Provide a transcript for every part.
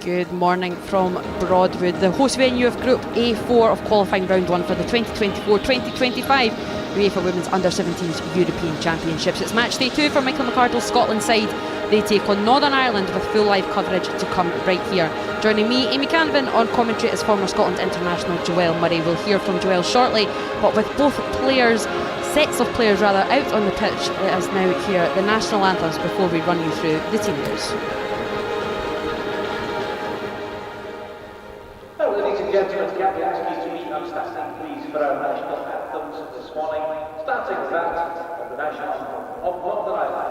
Good morning from Broadwood, the host venue of Group A4 of qualifying round 1 for the 2024-2025 UEFA Women's Under-17s European Championships. It's match day 2 for Michael McArdle's Scotland side. They take on Northern Ireland with full live coverage to come right here. Joining me, Amy Canvan, on commentary is former Scotland international Joelle Murray. We'll hear from Joelle shortly, but with both sets of players out on the pitch, let us now hear the national anthems before we run you through the team news. Ladies and gentlemen, can we ask you to meet upstanding please for our national anthems this morning, starting with that of the national anthem of Northern Ireland.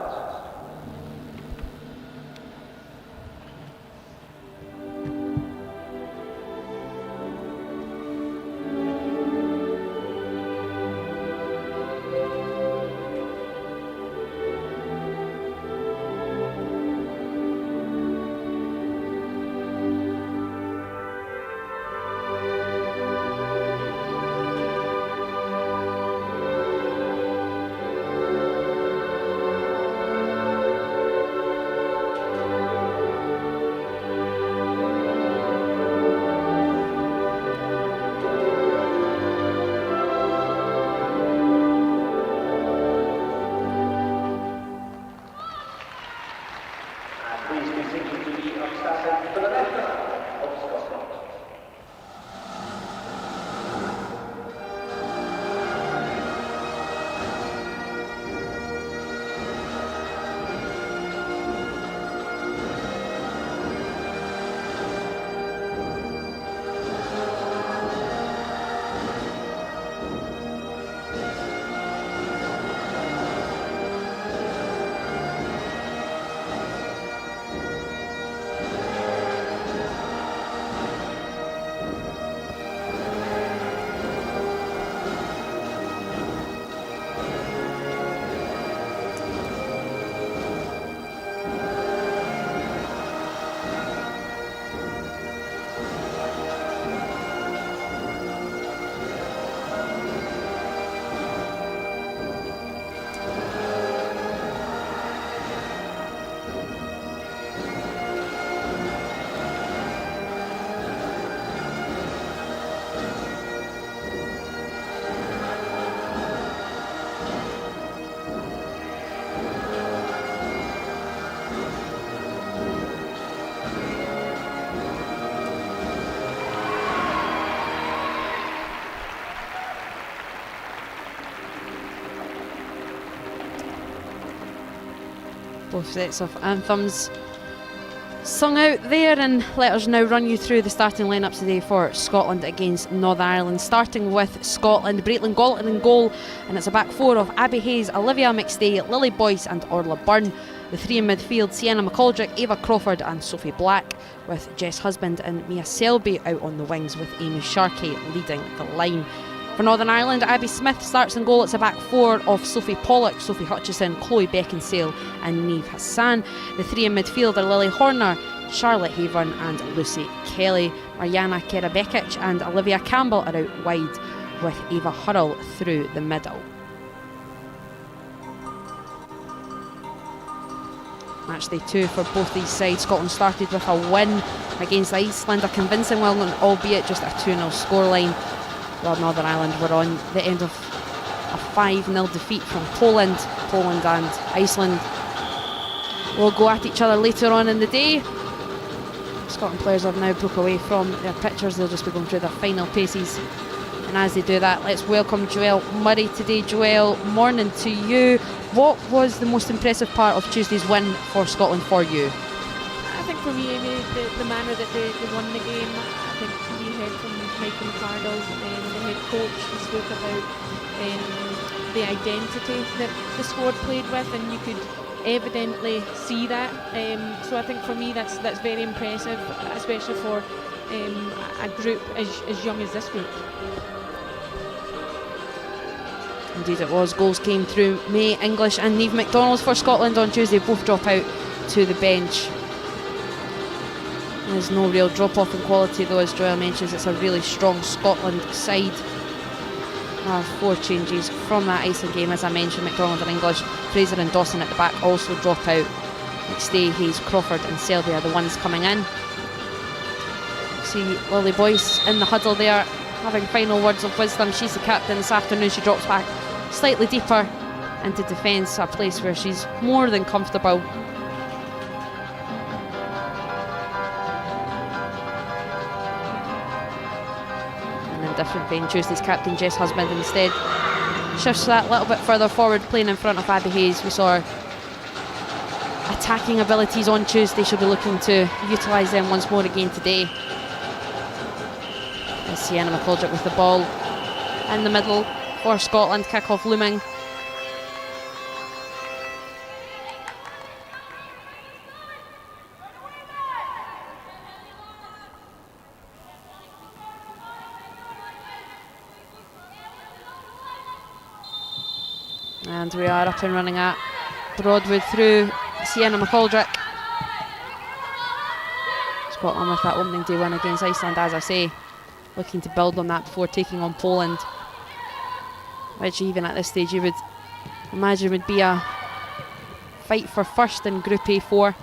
Both sets of anthems sung out there, and let us now run you through the starting lineups today for Scotland against Northern Ireland. Starting with Scotland, Breitling Galton in goal, and it's a back four of Abby Hayes, Olivia McStay, Lily Boyce and Orla Byrne. The three in midfield, Sienna McColdrick, Ava Crawford and Sophie Black, with Jess Husband and Mia Selby out on the wings, with Amy Sharkey leading the line. For Northern Ireland, Abby Smith starts in goal. It's a back four of Sophie Pollock, Sophie Hutchison, Chloe Beckinsale and Niamh Hassan. The three in midfield are Lily Horner, Charlotte Havern and Lucy Kelly. Mariana Kerabekic and Olivia Campbell are out wide, with Ava Hurrell through the middle. Match day 2 for both these sides. Scotland started with a win against Iceland, a convincing win, albeit just a 2-0 scoreline. While Northern Ireland were on the end of a 5-0 defeat from Poland. Poland and Iceland will go at each other later on in the day. Scotland players have now broke away from their pictures. They'll just be going through their final paces. And as they do that, let's welcome Joelle Murray today. Joelle, morning to you. What was the most impressive part of Tuesday's win for Scotland for you? I think for me, Amy, the manner that they won the game. I think you heard from Michael McArdle, the head coach. He spoke about the identity that the squad played with, and you could evidently see that. So I think for me that's very impressive, especially for a group as young as this group. Indeed it was. Goals came through May English and Niamh McDonald for Scotland on Tuesday. Both drop out to the bench. There's no real drop off in quality though, as Joelle mentions. It's a really strong Scotland side. 4 changes from that Iceland game, as I mentioned. McDonald and English, Fraser and Dawson at the back also drop out. McStay, Hayes, Crawford and Selby are the ones coming in. see Lily Boyce in the huddle there, having final words of wisdom. She's the captain this afternoon. She drops back slightly deeper into defence, a place where she's more than comfortable. And in different vein, Tuesday's captain Jess Husband instead shifts that little bit further forward, playing in front of Abby Hayes. We saw her attacking abilities on Tuesday. She'll be looking to utilise them once more again today. As Sienna McCulloch with the ball in the middle for Scotland, kick-off looming. And we are up and running at Broadwood through Sienna McCulloch. Scotland with that opening day win against Iceland, as I say, looking to build on that before taking on Poland, which even at this stage you would imagine would be a fight for first in Group A4.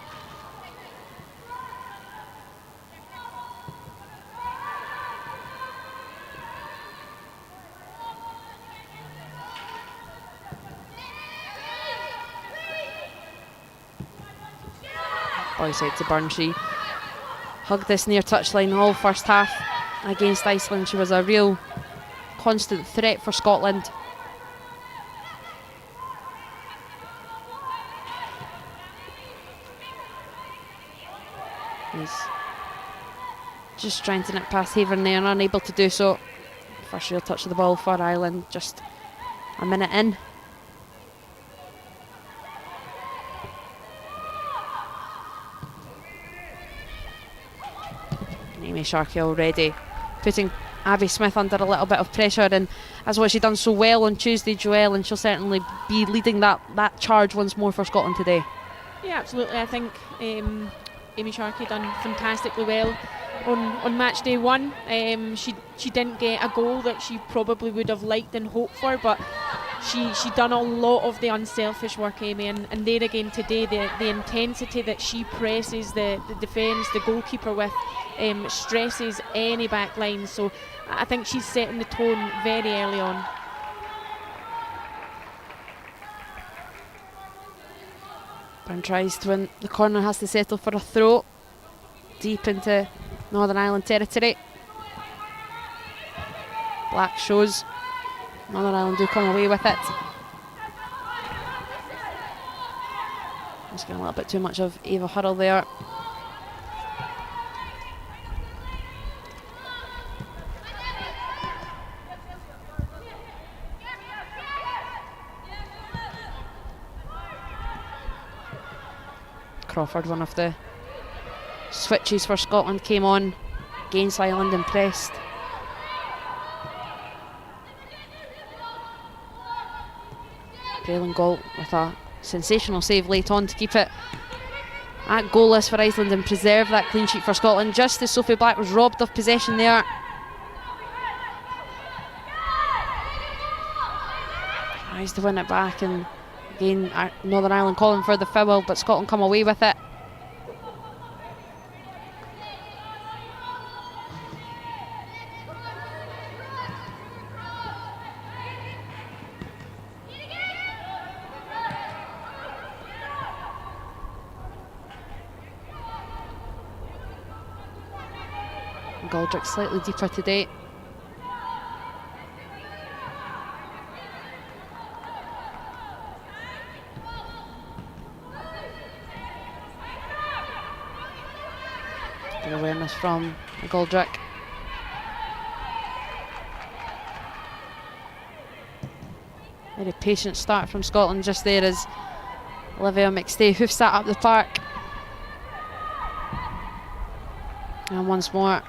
Boys out to Burn. She hugged this near touchline all first half against Iceland. She was a real constant threat for Scotland. He's just trying to nip past Haven there and unable to do so. First real touch of the ball for Ireland, just a minute in. Amy Sharkey already putting Abby Smith under a little bit of pressure, and that's what she done so well on Tuesday, Joelle, and she'll certainly be leading that charge once more for Scotland today. Yeah, absolutely. I think Amy Sharkey done fantastically well on match day one. She didn't get a goal that she probably would have liked and hoped for, but she done a lot of the unselfish work, Amy, and there again today, the intensity that she presses the defence, the goalkeeper with, stresses any back line. So I think she's setting the tone very early on. Byrne tries to win the corner, has to settle for a throw deep into Northern Ireland territory. Black shows Northern Ireland do come away with it. Just getting a little bit too much of Ava Hurrell there. Crawford, one of the switches for Scotland, came on against Ireland and pressed. Braylon Galt with a sensational save late on to keep it at goalless for Iceland and preserve that clean sheet for Scotland, just as Sophie Black was robbed of possession there. Tries to win it back, and again Northern Ireland calling for the foul, but Scotland come away with it. Goldrick slightly deeper today. Good awareness from Goldrick. Very patient start from Scotland just there as Olivia McStay hoofs that up the park. And once more,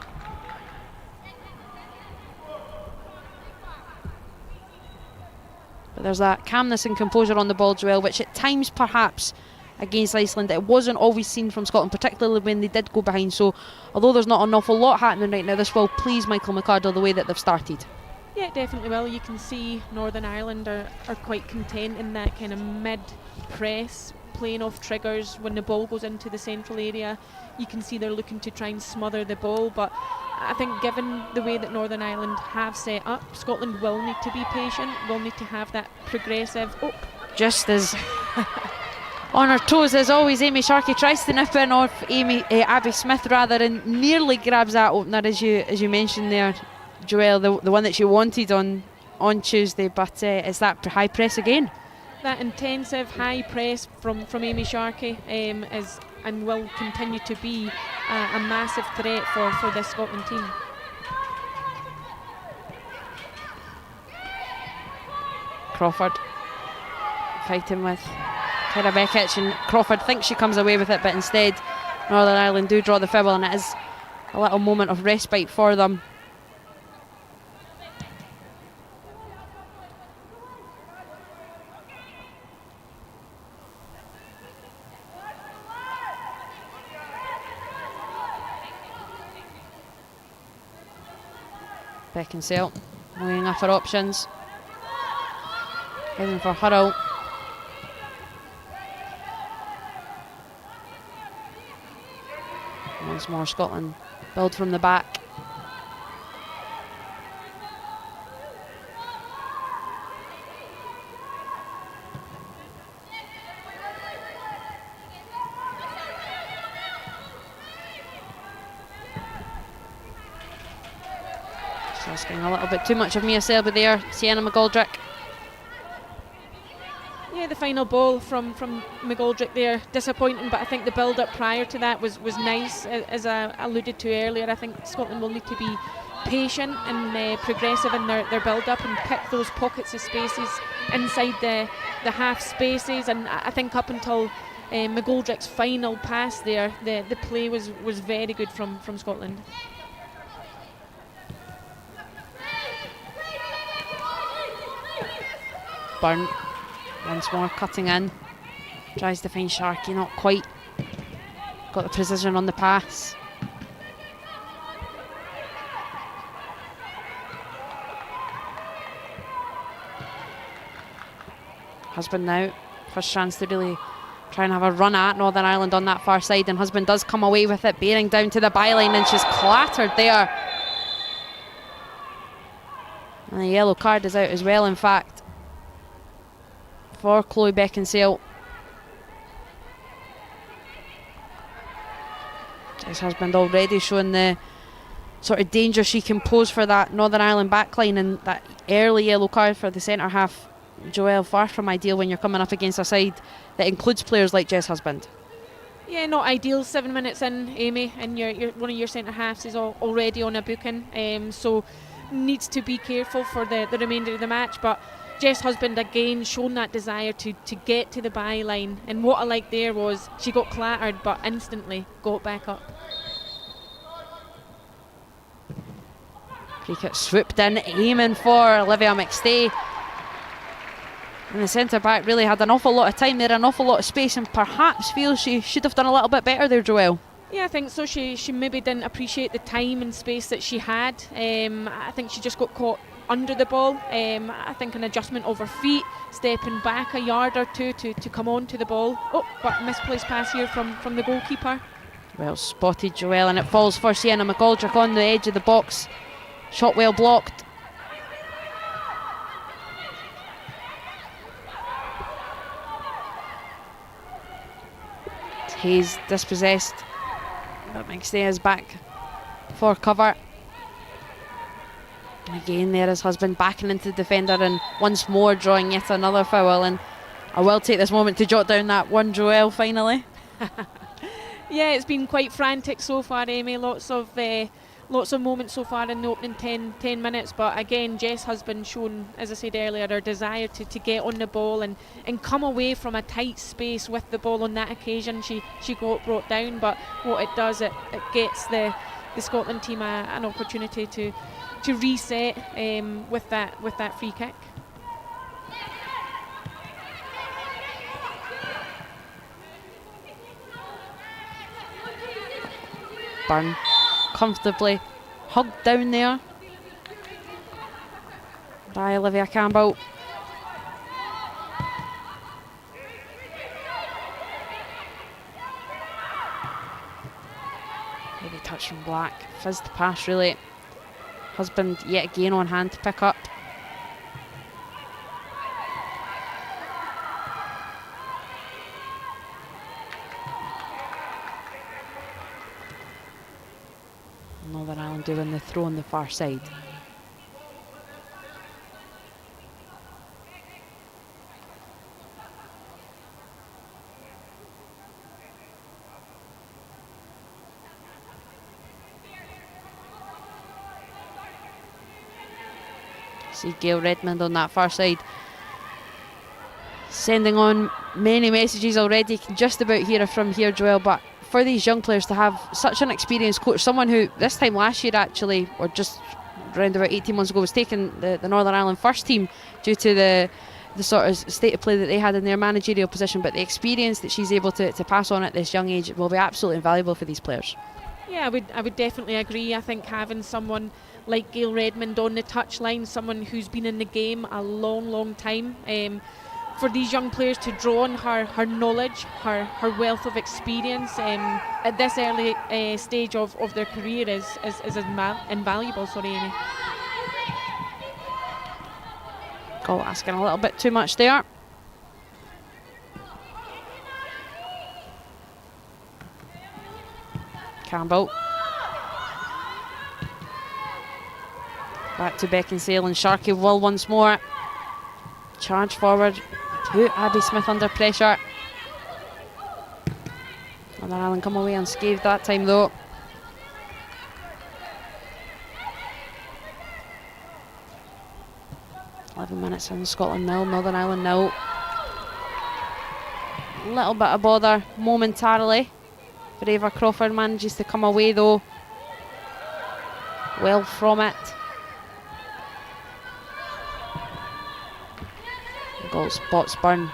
but there's that calmness and composure on the ball, Joelle, which at times perhaps against Iceland it wasn't always seen from Scotland, particularly when they did go behind. So although there's not an awful lot happening right now, this will please Michael McArdle the way that they've started. Yeah, definitely will. You can see Northern Ireland are quite content in that kind of mid-press playing off triggers. When the ball goes into the central area, you can see they're looking to try and smother the ball, but I think given the way that Northern Ireland have set up, Scotland will need to be patient, will need to have that progressive... Just as on her toes as always, Amy Sharkey tries to nip in off Abby Smith rather, and nearly grabs that opener, as you mentioned there, Joelle, the one that she wanted on Tuesday, but it's that high press again. That intensive high press from Amy Sharkey is and will continue to be a massive threat for this Scotland team. Crawford fighting with Kara Bekic, and Crawford thinks she comes away with it, but instead Northern Ireland do draw the foul, and it is a little moment of respite for them. Beckinsale weighing up her options, heading for Hurrell. Once more Scotland build from the back. Asking a little bit too much of Mia Selby there, Sienna McGoldrick. Yeah, the final ball from McGoldrick there, disappointing, but I think the build-up prior to that was nice. As I alluded to earlier, I think Scotland will need to be patient and progressive in their build-up and pick those pockets of spaces inside the half spaces, and I think up until McGoldrick's final pass there, the play was very good from Scotland. Byrne once more cutting in, tries to find Sharkey, not quite got the precision on the pass. Husband now, first chance to really try and have a run at Northern Ireland on that far side, and Husband does come away with it, bearing down to the byline, and she's clattered there. And the yellow card is out as well, in fact, for Chloe Beckinsale. Jess Husband already showing the sort of danger she can pose for that Northern Ireland backline, and that early yellow card for the centre half, Joelle, far from ideal when you're coming up against a side that includes players like Jess Husband. Yeah, not ideal. 7 minutes in, Amy, and you're one of your centre halves is already on a booking, so needs to be careful for the remainder of the match. But Jess Husband again shown that desire to get to the byline, and what I liked there was she got clattered but instantly got back up. Free kick swooped in, aiming for Olivia McStay, and the centre back really had an awful lot of time there, an awful lot of space, and perhaps feels she should have done a little bit better there, Joelle. Yeah, I think so. She maybe didn't appreciate the time and space that she had. I think she just got caught under the ball. I think an adjustment of her feet, stepping back a yard or two to come on to the ball. Oh, but misplaced pass here from the goalkeeper. Well spotted, Joelle, and it falls for Sienna McGoldrick on the edge of the box. Shot well blocked. Hayes dispossessed, but McStay is back for cover. Again, there is Husband backing into the defender, and once more drawing yet another foul. And I will take this moment to jot down that one, Joelle, finally. Yeah, it's been quite frantic so far, Amy. Lots of moments so far in the opening 10 minutes. But again, Jess Husband shown, as I said earlier, her desire to get on the ball and come away from a tight space with the ball. On that occasion, she got brought down. But what it does, it gets the Scotland team an opportunity to reset with that free kick. Byrne comfortably hugged down there by Olivia Campbell. touch from Black. Fizzed pass, really. Husband yet again on hand to pick up. Northern Ireland doing the throw on the far side. See Gail Redmond on that far side, sending on many messages already. Can just about hear it from here, Joelle, but for these young players to have such an experienced coach, someone who this time last year actually, or just around about 18 months ago, was taking the Northern Ireland first team due to the sort of state of play that they had in their managerial position, but the experience that she's able to pass on at this young age will be absolutely invaluable for these players. Yeah, I would definitely agree. I think having someone like Gail Redmond on the touchline, someone who's been in the game a long time, for these young players to draw on her knowledge, her wealth of experience at this early stage of their career is invaluable. Sorry, Amy. Goal asking a little bit too much there. Campbell. Back to Beckinsale, and Sharkey will once more charge forward to Abby Smith under pressure. Northern Ireland come away unscathed that time though. "11 minutes in, Scotland 0, Northern Ireland 0. Little bit of bother momentarily for Ava Crawford, manages to come away though well from it. Goal spots Burn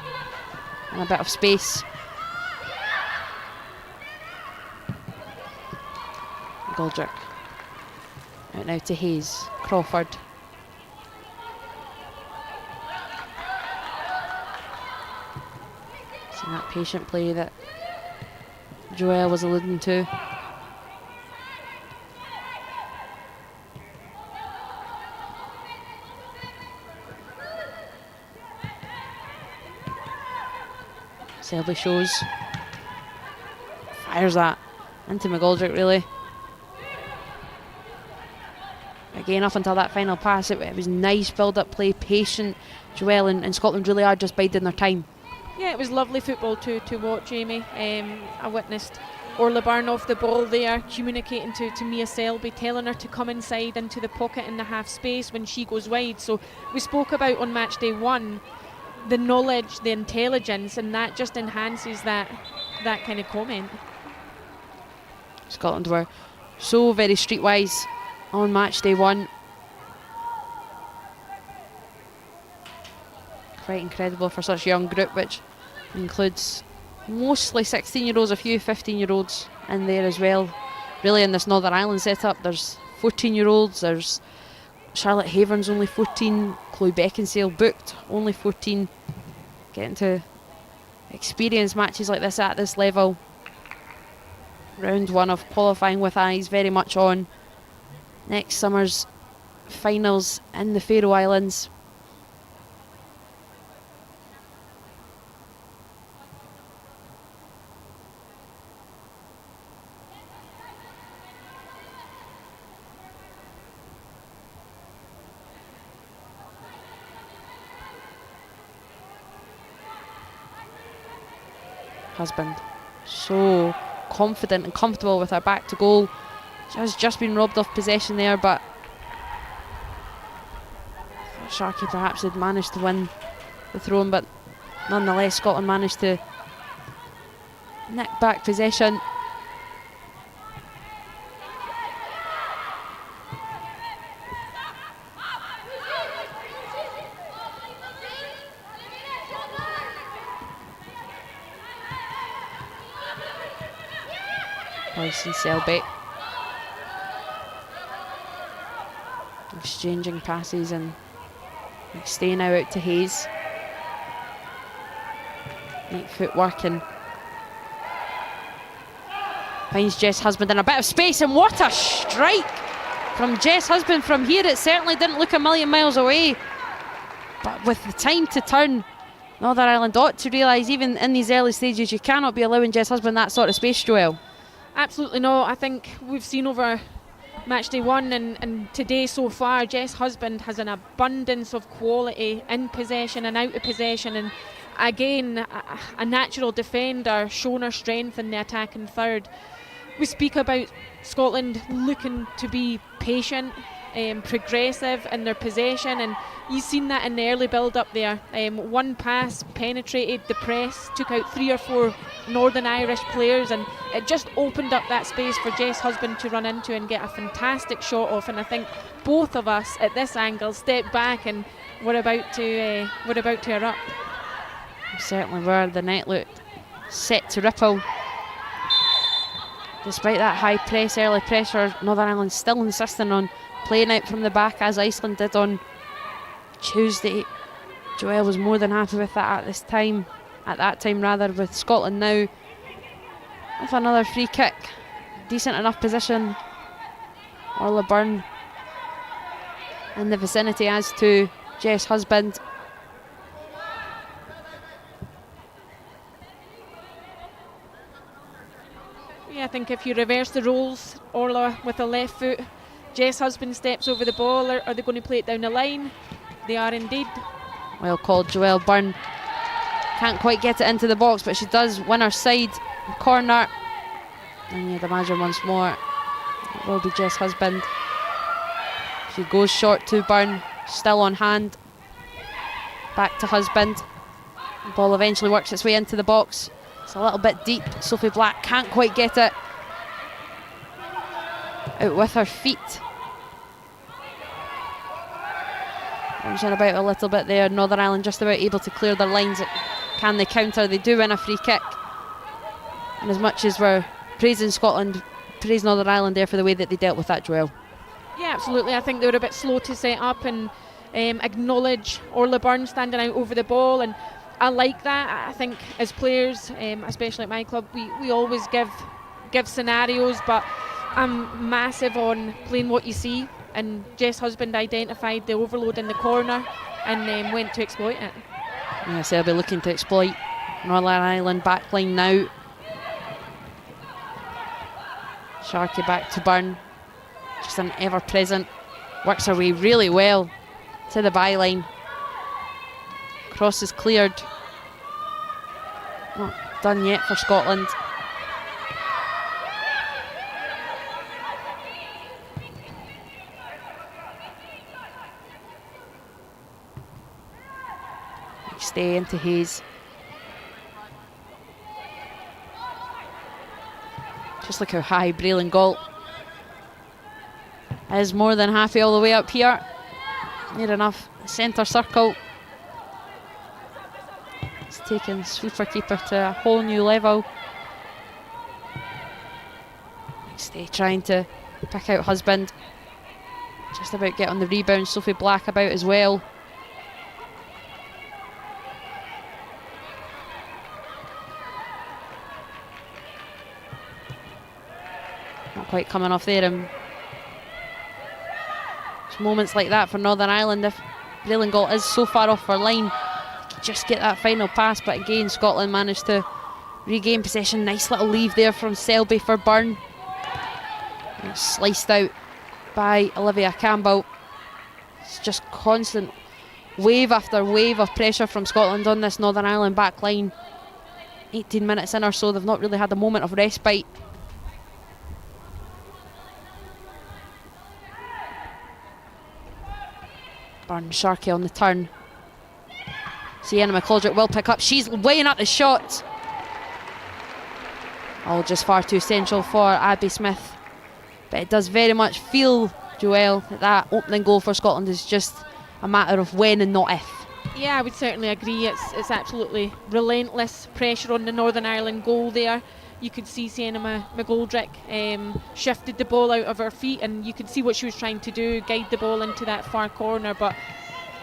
and a bit of space. Goldrick out now to Hayes. Crawford. See that patient play that Joelle was alluding to. Selby shows. Fires that into McGoldrick, really. Again, up until that final pass, it was nice build-up play, patient. Joelle and Scotland really are just biding their time. Yeah, it was lovely football to watch, Amy. I witnessed Orla Byrne off the ball there, communicating to Mia Selby, telling her to come inside into the pocket in the half space when she goes wide. So we spoke about on match day 1 the knowledge, the intelligence, and that just enhances that kind of comment. Scotland were so very streetwise on match day 1. Quite incredible for such a young group, which includes mostly 16-year-olds, a few 15-year-olds in there as well. Really, in this Northern Ireland setup, there's 14-year-olds, there's Charlotte Haverns only 14, Chloe Beckinsale booked only 14. Getting to experience matches like this at this level. Round 1 of qualifying with eyes very much on next summer's finals in the Faroe Islands. Husband so confident and comfortable with her back to goal. She has just been robbed of possession there, but Sharkey perhaps had managed to win the throw-in, but nonetheless Scotland managed to nick back possession. Boyce and Selby exchanging passes and staying now out to Hayes. Neat footwork and Finds Jess Husband in a bit of space, and what a strike from Jess Husband from here. It certainly didn't look a million miles away, but with the time to turn, Northern Ireland ought to realise even in these early stages you cannot be allowing Jess Husband that sort of space, Joelle. Absolutely no. I think we've seen over match day 1 and today so far, Jess Husband has an abundance of quality in possession and out of possession, and again a natural defender, showing her strength in the attacking third. We speak about Scotland looking to be patient, progressive in their possession, and you've seen that in the early build up there. One pass penetrated the press, took out 3 or 4 Northern Irish players, and it just opened up that space for Jess Husband to run into and get a fantastic shot off. And I think both of us at this angle stepped back and we're about to erupt. Certainly were. The net looked set to ripple. Despite that high press, early pressure, Northern Ireland still insisting on playing out from the back as Iceland did on Tuesday. Joelle was more than happy with that at that time, with Scotland now with another free kick. Decent enough position. Orla Byrne in the vicinity, as to Jess Husband. Yeah, I think if you reverse the roles, Orla with the left foot, Jess Husband steps over the ball. Are they going to play it down the line? They are indeed. Well called. Joelle Byrne can't quite get it into the box, but she does win her side corner. And you'd imagine once more it will be Jess Husband. She goes short to Byrne, still on hand. Back to Husband. The ball eventually works its way into the box. It's a little bit deep. Sophie Black can't quite get it out with her feet. Bouncing about a little bit there. Northern Ireland just about able to clear their lines. Can they counter? They do win a free kick. And as much as we're praising Scotland, praise Northern Ireland there for the way that they dealt with that, Joelle. Yeah, absolutely. I think they were a bit slow to set up and acknowledge Orla Byrne standing out over the ball, and I like that. I think as players, especially at my club, we always give scenarios, but I'm massive on playing what you see, and Jess Husband identified the overload in the corner and went to exploit it. Yes, they'll be looking to exploit Northern Ireland backline now. Sharkey back to Byrne, just an ever-present, works her way really well to the byline. Cross is cleared. Not done yet for Scotland. Stay into Hayes. Just look how high Braylon Galt is, more than happy all the way up here. Near enough centre circle. It's taken sweeper keeper to a whole new level. Stay trying to pick out Husband. Just about get on the rebound. Sophie Black about as well. Not quite coming off there. It's moments like that for Northern Ireland. If Braylon Galt is so far off her line, just get that final pass, but again Scotland managed to regain possession. Nice little leave there from Selby for Byrne. And it's sliced out by Olivia Campbell. It's just constant wave after wave of pressure from Scotland on this Northern Ireland back line. 18 minutes in or so, they've not really had a moment of respite. Byrne, Sharkey on the turn. Sienna McCaldrick will pick up. She's weighing up the shot. All just far too central for Abby Smith. But it does very much feel, Joelle, that opening goal for Scotland is just a matter of when and not if. Yeah, I would certainly agree. It's absolutely relentless pressure on the Northern Ireland goal there. You could see Sienna McGoldrick shifted the ball out of her feet, and you could see what she was trying to do, guide the ball into that far corner. But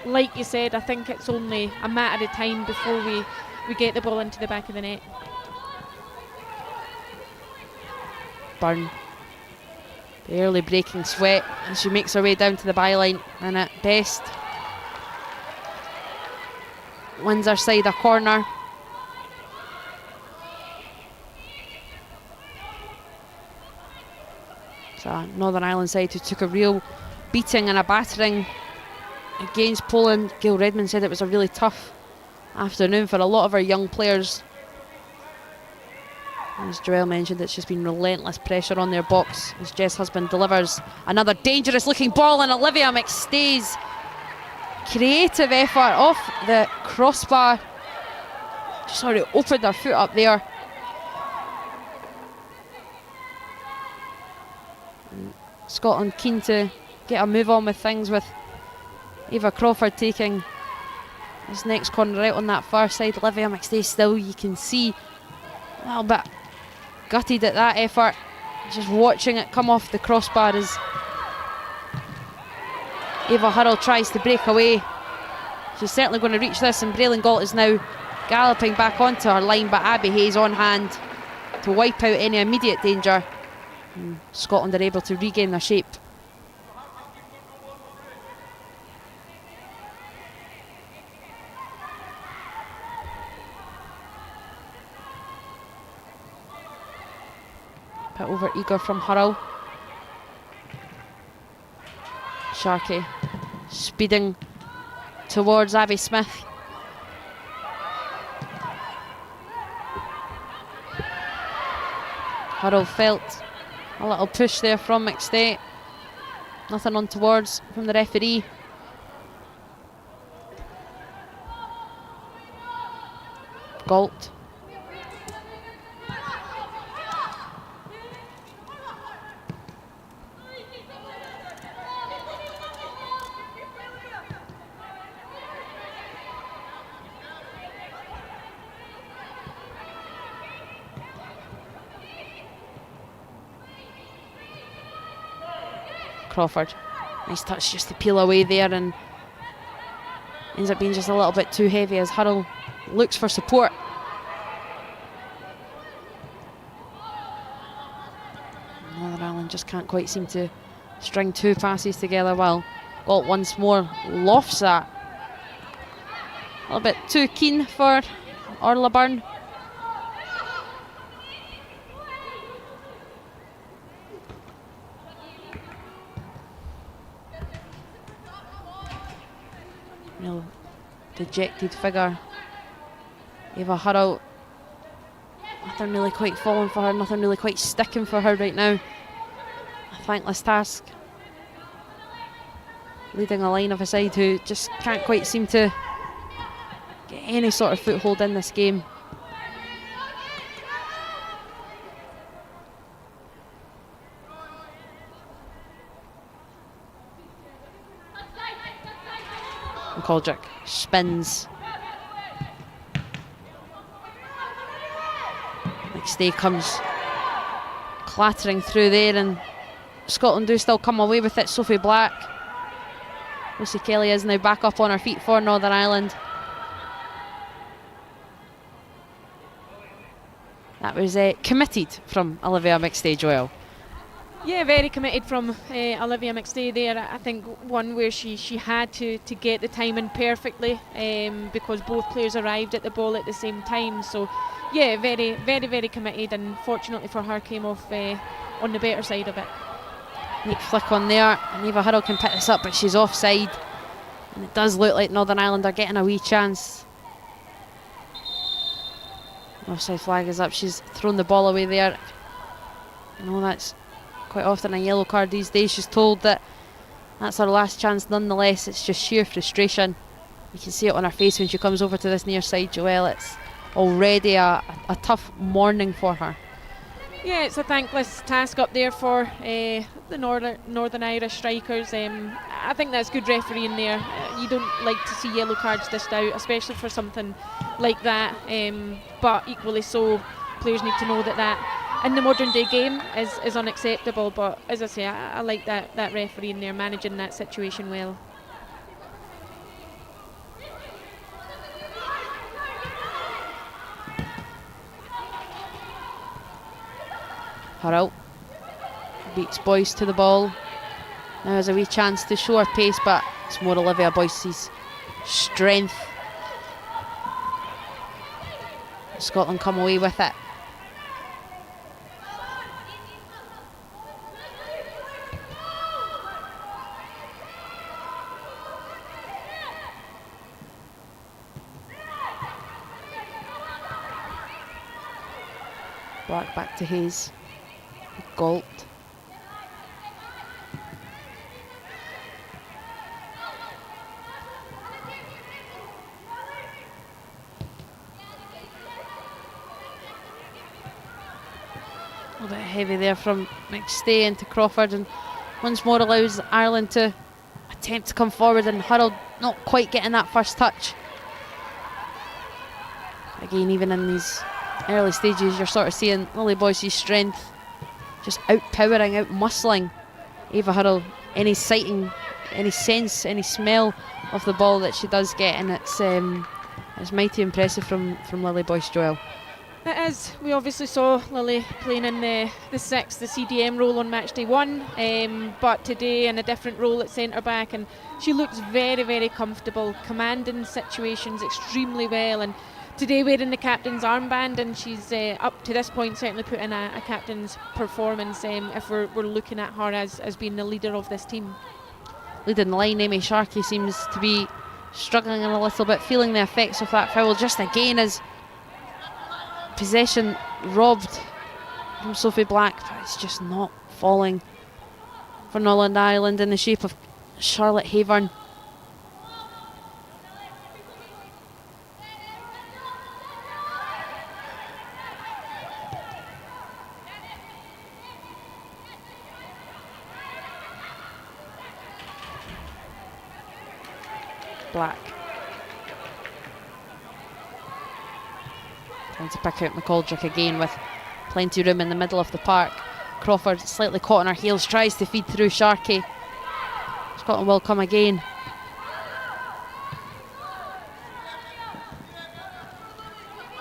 like you said, I think it's only a matter of time before we get the ball into the back of the net. Byrne barely breaking sweat as she makes her way down to the byline, and at best wins her side a corner. So Northern Ireland side who took a real beating and a battering against Poland. Gail Redmond said it was a really tough afternoon for a lot of our young players. As Joelle mentioned, it's just been relentless pressure on their box as Jess Husband delivers another dangerous looking ball, and Olivia McStay's creative effort off the crossbar just sort of opened her foot up there. And Scotland keen to get a move on with things, with Ava Crawford taking this next corner out on that far side. Olivia McStay still, you can see, a little bit gutted at that effort, just watching it come off the crossbar as Ava Hurrell tries to break away. She's certainly going to reach this, and Braylon Galt is now galloping back onto her line, but Abby Hayes on hand to wipe out any immediate danger. And Scotland are able to regain their shape. Bit over eager from Hurrell. Sharkey speeding towards Abby Smith. Hurrell felt a little push there from McStay. Nothing untowards from the referee. Galt. Crawford, nice touch just to peel away there, and ends up being just a little bit too heavy as Hurrell looks for support. Northern Ireland just can't quite seem to string two passes together well. Galt once more lofts that. A little bit too keen for Orla Byrne. Real dejected figure. Ava Hurrell, nothing really quite falling for her, nothing really quite sticking for her right now. A thankless task. Leading a line of a side who just can't quite seem to get any sort of foothold in this game. McColdrick spins. McStay comes clattering through there, and Scotland do still come away with it. Sophie Black. Lucy Kelly is now back up on her feet for Northern Ireland. That was committed from Olivia McStay, Joelle. Yeah, very committed from Olivia McStay there. I think one where she had to get the timing perfectly because both players arrived at the ball at the same time. So yeah, very, very, very committed, and fortunately for her came off on the better side of it. Neat flick on there, and Eva Hurrell can pick this up, but she's offside, and it does look like Northern Ireland are getting a wee chance. Offside flag is up. She's thrown the ball away there. I know that's quite often a yellow card these days. She's told that that's her last chance. Nonetheless, it's just sheer frustration. You can see it on her face when she comes over to this near side, Joelle. It's already a tough morning for her. Yeah, it's a thankless task up there for the Northern Irish strikers. I think that's good refereeing there. You don't like to see yellow cards dished out, especially for something like that. But equally so, players need to know that in the modern day game is unacceptable. But as I say, I like that refereeing there, managing that situation well. Hurrell beats Boyce to the ball. Now has a wee chance to show her pace, but it's more Olivia Boyce's strength. Scotland come away with it. Black back to Hayes. Galt. A little bit heavy there from McStay into Crawford, and once more allows Ireland to attempt to come forward, and Hurrell not quite getting that first touch. Again, even in these early stages, you're sort of seeing Lily Boyce's strength just outpowering, outmuscling Ava Hurrell. Any sighting, any sense, any smell of the ball that she does get, and it's mighty impressive from Lily Boyce, Joelle. It is. We obviously saw Lily playing in the sixth, the CDM role on match day 1, but today in a different role at centre back, and she looks very, very comfortable, commanding situations extremely well, and today wearing the captain's armband, and she's up to this point certainly put in a captain's performance if we're looking at her as being the leader of this team. Leading the line, Amy Sharkey seems to be struggling a little bit, feeling the effects of that foul just again as possession robbed from Sophie Black, but it's just not falling for Northern Ireland in the shape of Charlotte Hayburn. Black trying to pick out McGoldrick again with plenty of room in the middle of the park. Crawford slightly caught on her heels, tries to feed through Sharkey. Scotland will come again.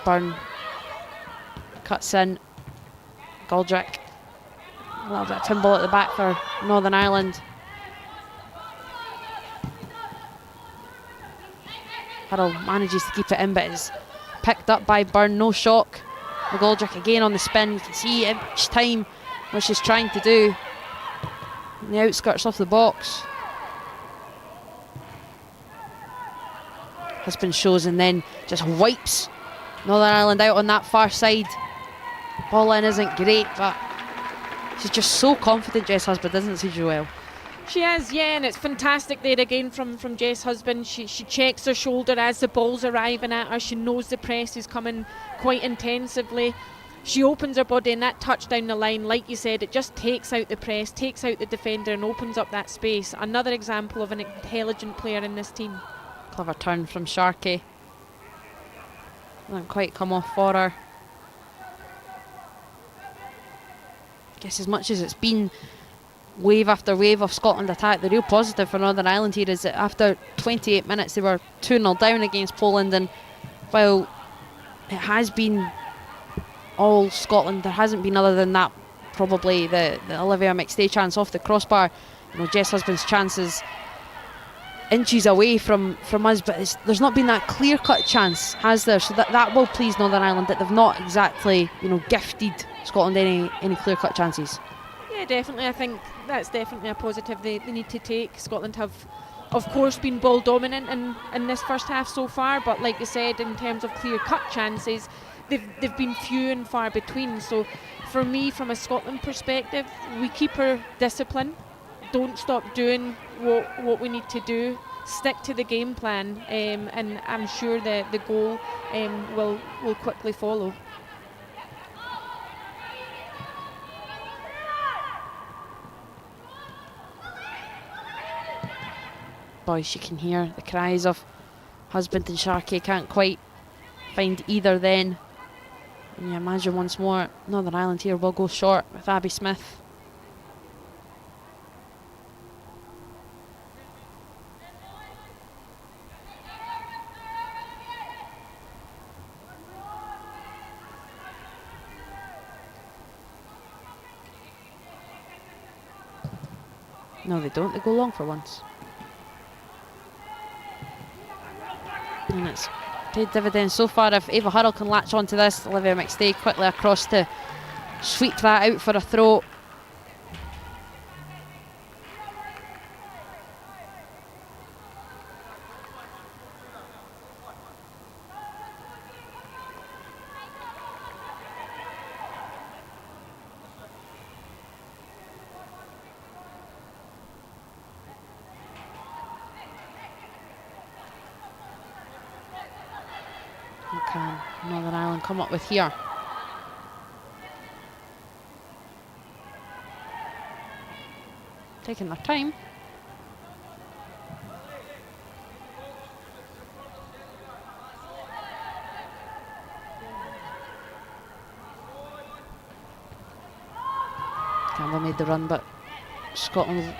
Byrne cuts in. Goldrick, a little bit of pinball at the back for Northern Ireland. Hurrell manages to keep it in, but is picked up by Byrne, no shock. McGoldrick again on the spin. You can see each time what she's trying to do on the outskirts of the box. Husband shows and then just wipes Northern Ireland out on that far side. Ball in isn't great, but she's just so confident, Jess Husband, isn't she, Joelle? She is, yeah, and it's fantastic there again from Jess Husband. She checks her shoulder as the ball's arriving at her. She knows the press is coming quite intensively. She opens her body, and that touch down the line, like you said, it just takes out the press, takes out the defender and opens up that space. Another example of an intelligent player in this team. Clever turn from Sharkey. Doesn't quite come off for her. I guess as much as it's been wave after wave of Scotland attack, the real positive for Northern Ireland here is that after 28 minutes they were 2-0 down against Poland, and while it has been all Scotland, there hasn't been, other than that, probably the Olivia McStay chance off the crossbar. You know, Jess Husband's chances inches away from us, but there's not been that clear-cut chance, has there? So that will please Northern Ireland, that they've not exactly, you know, gifted Scotland any clear-cut chances. Yeah, definitely. I think that's definitely a positive they need to take. Scotland have, of course, been ball dominant in this first half so far, but like you said, in terms of clear-cut chances, they've been few and far between. So for me, from a Scotland perspective, we keep our discipline, don't stop doing what we need to do, stick to the game plan, and I'm sure that the goal will quickly follow. Boys, you can hear the cries of Husband and Sharkey. Can't quite find either then. And you imagine once more Northern Ireland here will go short with Abby Smith. No, they don't. They go long for once. And it's paid dividends so far. If Ava Hurrell can latch onto this, Olivia McStay quickly across to sweep that out for a throw. What can Northern Ireland come up with here? Taking their time. Campbell made the run, but Scotland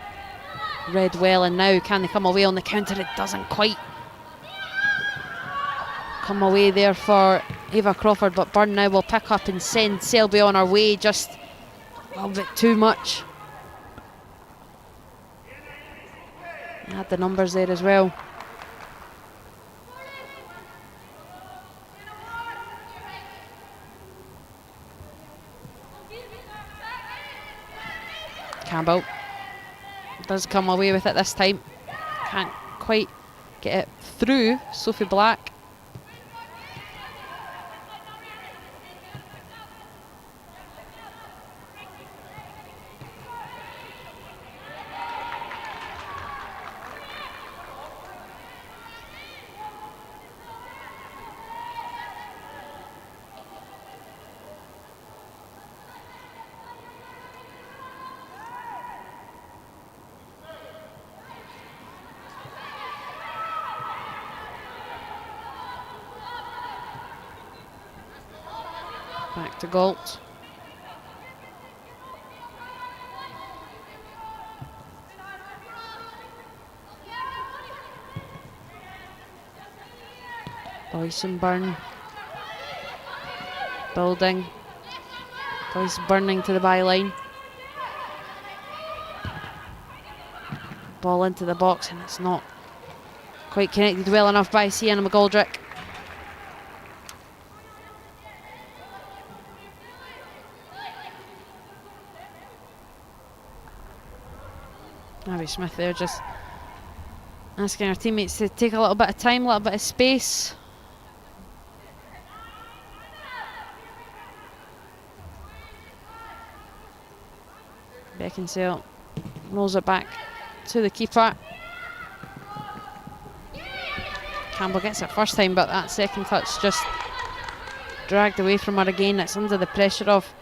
read well, and now can they come away on the counter? It doesn't quite come away there for Ava Crawford, but Byrne now will pick up and send Selby on her way just a little bit too much. Had the numbers there as well. Campbell does come away with it this time. Can't quite get it through Sophie Black. Back to Galt. Boyce and Byrne. Building. Boyce burning to the byline. Ball into the box, and it's not quite connected well enough by Sienna McGoldrick. Abby Smith there just asking her teammates to take a little bit of time, a little bit of space. Beckinsale rolls it back to the keeper. Campbell gets it first time, but that second touch just dragged away from her again. It's under the pressure of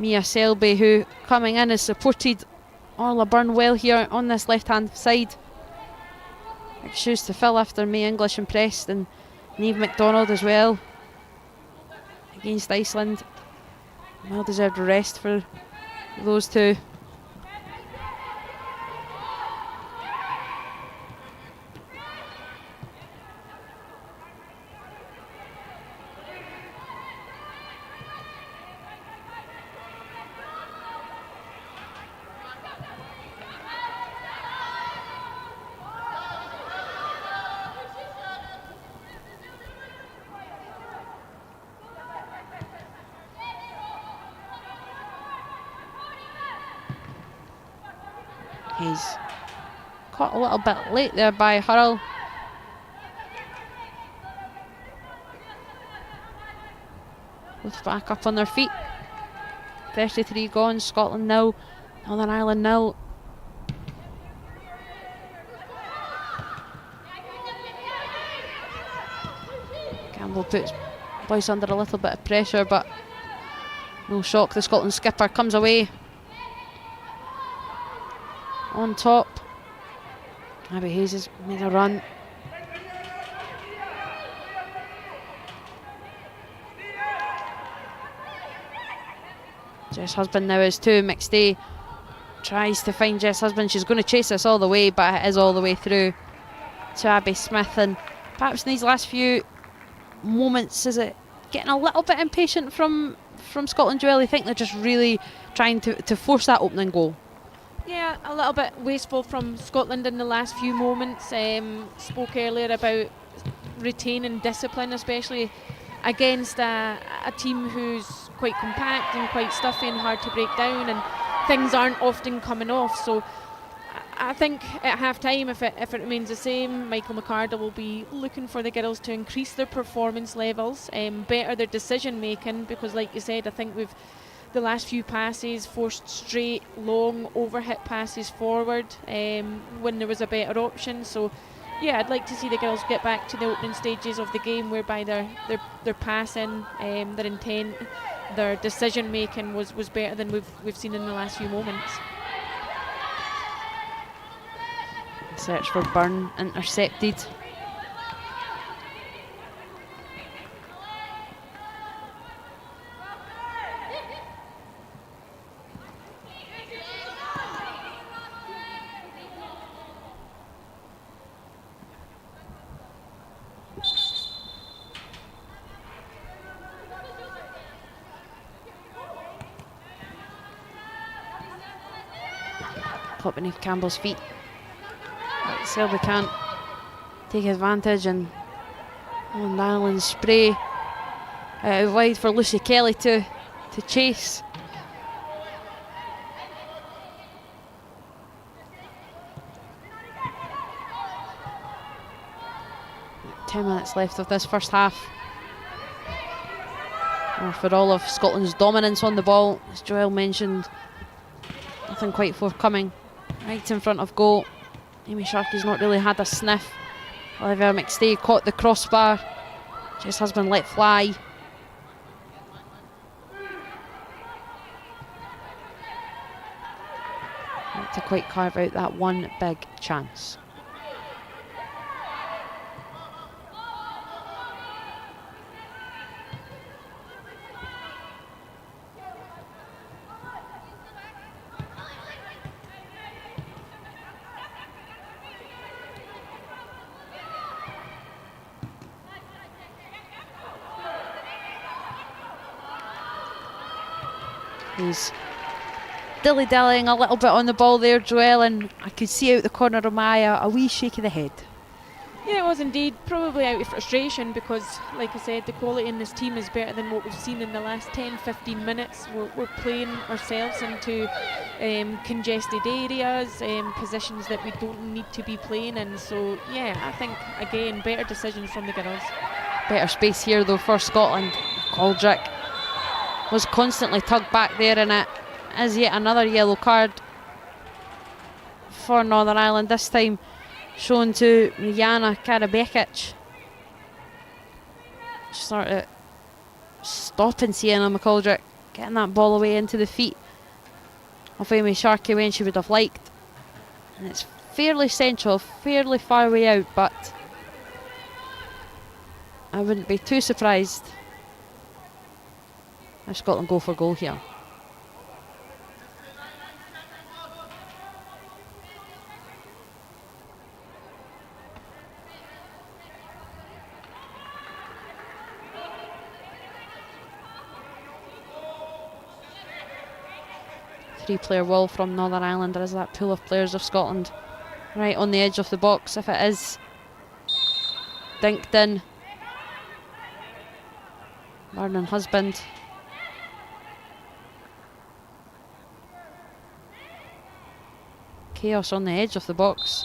Mia Selby, who coming in has supported Orla Byrne well here on this left hand side. Big shoes to fill after May English impressed, and Niamh MacDonald as well against Iceland. Well deserved rest for those two. He's caught a little bit late there by Hurrell. Both back up on their feet. 33 gone, Scotland 0, Northern Ireland 0. Campbell puts Boyce under a little bit of pressure, but no shock. The Scotland skipper comes away on top. Abby Hayes has made a run. Jess Husband now is too. McStay tries to find Jess Husband. She's going to chase this all the way, but it is all the way through to Abby Smith. And perhaps in these last few moments, is it getting a little bit impatient from Scotland, Joelle? I think they're just really trying to force that opening goal. Yeah, a little bit wasteful from Scotland in the last few moments. Spoke earlier about retaining discipline, especially against a team who's quite compact and quite stuffy and hard to break down, and things aren't often coming off. So I think at half time, if it remains the same, Michael McArdle will be looking for the girls to increase their performance levels, better their decision making, because like you said, I think we've the last few passes forced straight long overhit passes forward when there was a better option. So yeah, I'd like to see the girls get back to the opening stages of the game, whereby their passing, their intent, their decision making was better than we've seen in the last few moments. Search for Byrne intercepted. Caught beneath Campbell's feet. Selby can't take advantage, and Northern Ireland spray out wide for Lucy Kelly to chase. Ten minutes left of this first half. For all of Scotland's dominance on the ball, as Joelle mentioned, nothing quite forthcoming. Right in front of goal. Amy Sharkey's not really had a sniff. Olivia McStay caught the crossbar. Jess Husband let fly. Not to quite carve out that one big chance. He's dilly-dallying a little bit on the ball there, Joelle, and I could see out the corner of my eye a wee shake of the head. Yeah, it was indeed, probably out of frustration, because like I said, the quality in this team is better than what we've seen in the last 10-15 minutes. We're playing ourselves into congested areas, positions that we don't need to be playing in. So yeah, I think again, better decisions from the girls. Better space here though for Scotland. Aldrich was constantly tugged back there, and it is yet another yellow card for Northern Ireland, this time shown to Jana Karabekic. Sort of stopping Sienna McAldrick, getting that ball away into the feet of Amy Sharkey when she would have liked. And it's fairly central, fairly far away out, but I wouldn't be too surprised if Scotland go for goal here. Three-player wall from Northern Ireland. There is that pool of players of Scotland right on the edge of the box. If it is dinked in, Byrne and Husband. Chaos on the edge of the box.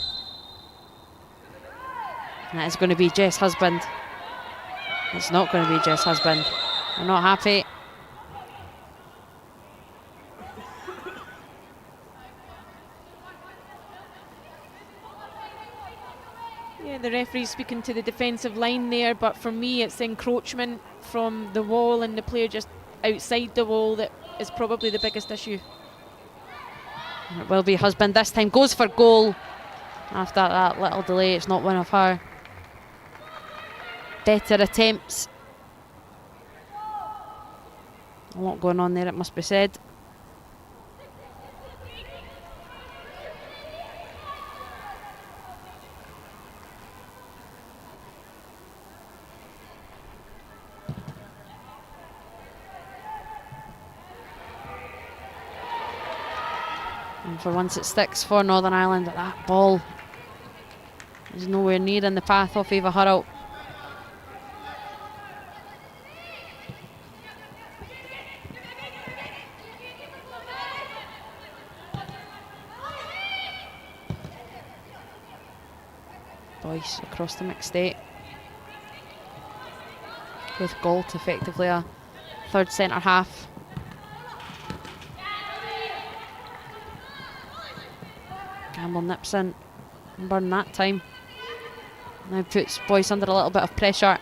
And that is going to be Jess Husband. It's not going to be Jess Husband. They're not happy. Yeah, the referee's speaking to the defensive line there, but for me it's encroachment from the wall and the player just outside the wall that is probably the biggest issue. It will be Husband this time, goes for goal. After that little delay, it's not one of her better attempts. A lot going on there, it must be said. And for once it sticks for Northern Ireland. That ball is nowhere near in the path of Eva Hurrell. Boyce across the mixed eight, with Galt effectively a third centre half. Gamble nips in and Byrne that time. Now puts Boyce under a little bit of pressure.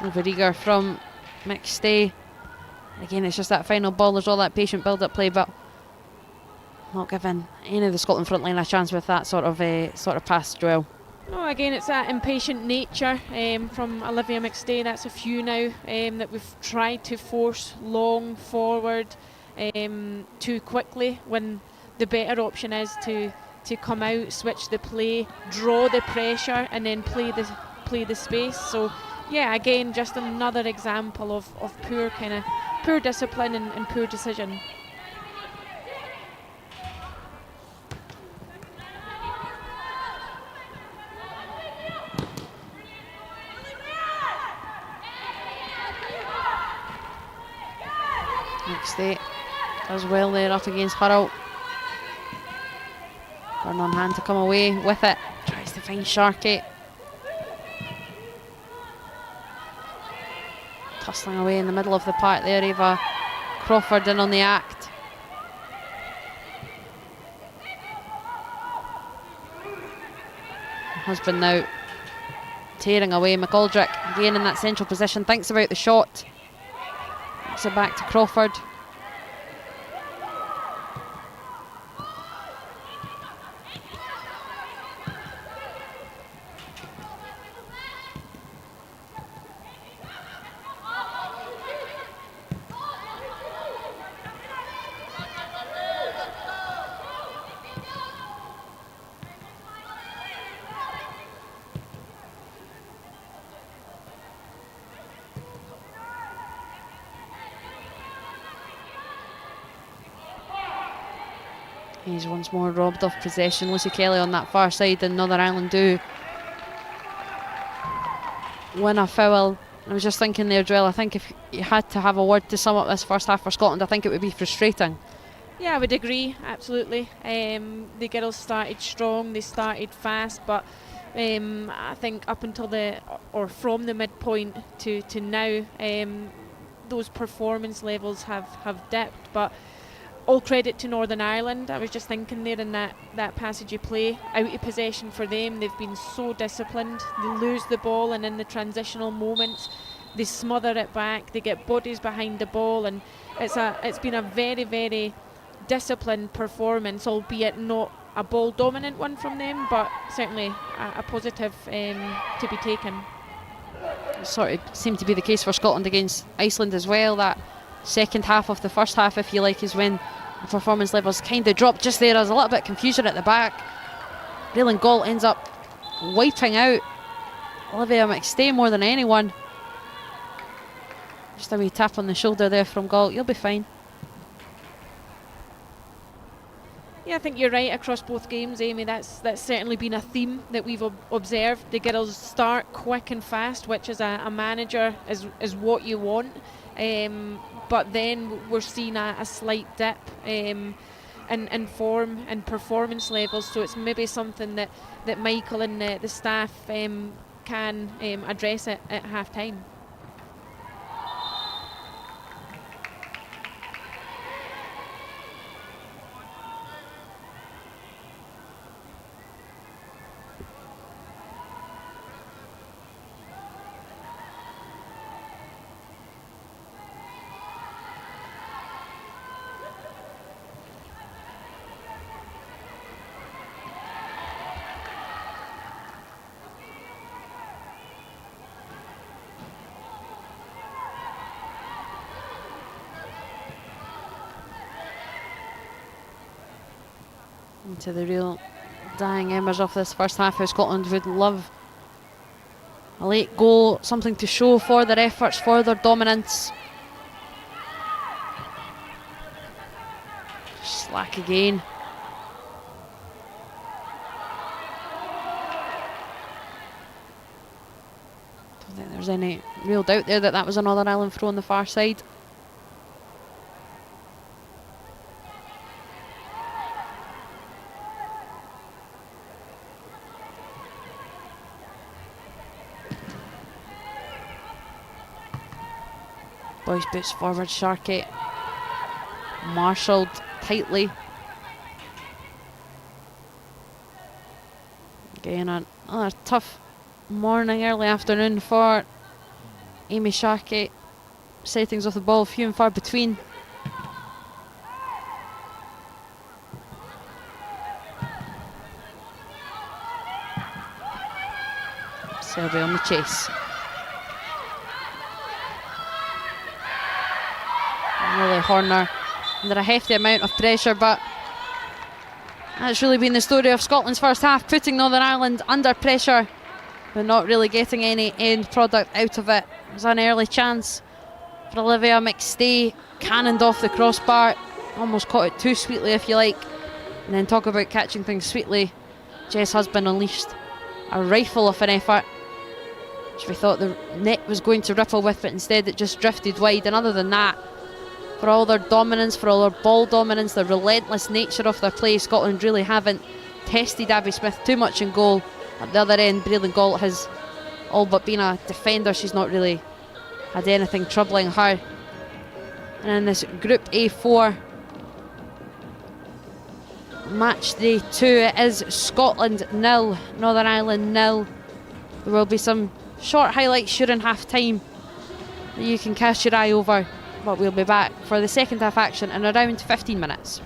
Over-eager from McStay. Again, it's just that final ball. There's all that patient build-up play, but not giving any of the Scotland front line a chance with that sort of pass, Joel. No, again, it's that impatient nature from Olivia McStay. That's a few now that we've tried to force long forward too quickly, when the better option is to come out, switch the play, draw the pressure, and then play the space. So yeah, again, just another example of poor discipline and poor decision. McStay does well there up against Hurrell. Byrne on hand to come away with it. Tries to find Sharkey. Tussling away in the middle of the park there, Eva Crawford in on the act. Her husband now tearing away. McGoldrick again in that central position, thinks about the shot. Knocks it back to Crawford. He's once more robbed of possession. Lucy Kelly on that far side, and Northern Ireland do win a foul. I was just thinking there, Joel, I think if you had to have a word to sum up this first half for Scotland, I think it would be frustrating. Yeah, I would agree, absolutely. The girls started strong, they started fast, but I think up until from the midpoint to now, those performance levels have dipped, but all credit to Northern Ireland. I was just thinking there in that passage of play, out of possession for them, they've been so disciplined. They lose the ball, and in the transitional moments they smother it back, they get bodies behind the ball, and it's been a very, very disciplined performance, albeit not a ball dominant one from them, but certainly a positive to be taken. Sort of seemed to be the case for Scotland against Iceland as well. That second half of the first half, if you like, is when the performance levels kind of dropped. Just there, there's a little bit of confusion at the back. Raylan Galt ends up wiping out Olivia McStay more than anyone. Just a wee tap on the shoulder there from Galt. You'll be fine. Yeah, I think you're right across both games, Amy. That's certainly been a theme that we've observed. The girls start quick and fast, which as a manager is what you want. But then we're seeing a slight dip in form and performance levels. So it's maybe something that Michael and the staff can address it at half time. into the real dying embers of this first half, how Scotland would love a late goal, something to show for their efforts, for their dominance. Slack again. Don't think there's any real doubt there that that was a Northern Ireland throw on the far side. Boys boots forward, Sharkey marshalled tightly. Again, another tough morning, early afternoon for Amy Sharkey. Settings of the ball few and far between. Selby on the chase. Lily Horner under a hefty amount of pressure, but that's really been the story of Scotland's first half, putting Northern Ireland under pressure but not really getting any end product out of it. It was an early chance for Olivia McStay, cannoned off the crossbar, almost caught it too sweetly if you like. And then talk about catching things sweetly, Jess Husband unleashed a rifle of an effort which we thought the net was going to ripple with, but instead it just drifted wide. And other than that, for all their dominance, for all their ball dominance, the relentless nature of their play, Scotland really haven't tested Abby Smith too much in goal. At the other end, Braylon Galt has all but been a defender. She's not really had anything troubling her. And in this Group A4 match day 2, it is Scotland 0, Northern Ireland 0. There will be some short highlights during half time that you can cast your eye over, but we'll be back for the second half action in around 15 minutes.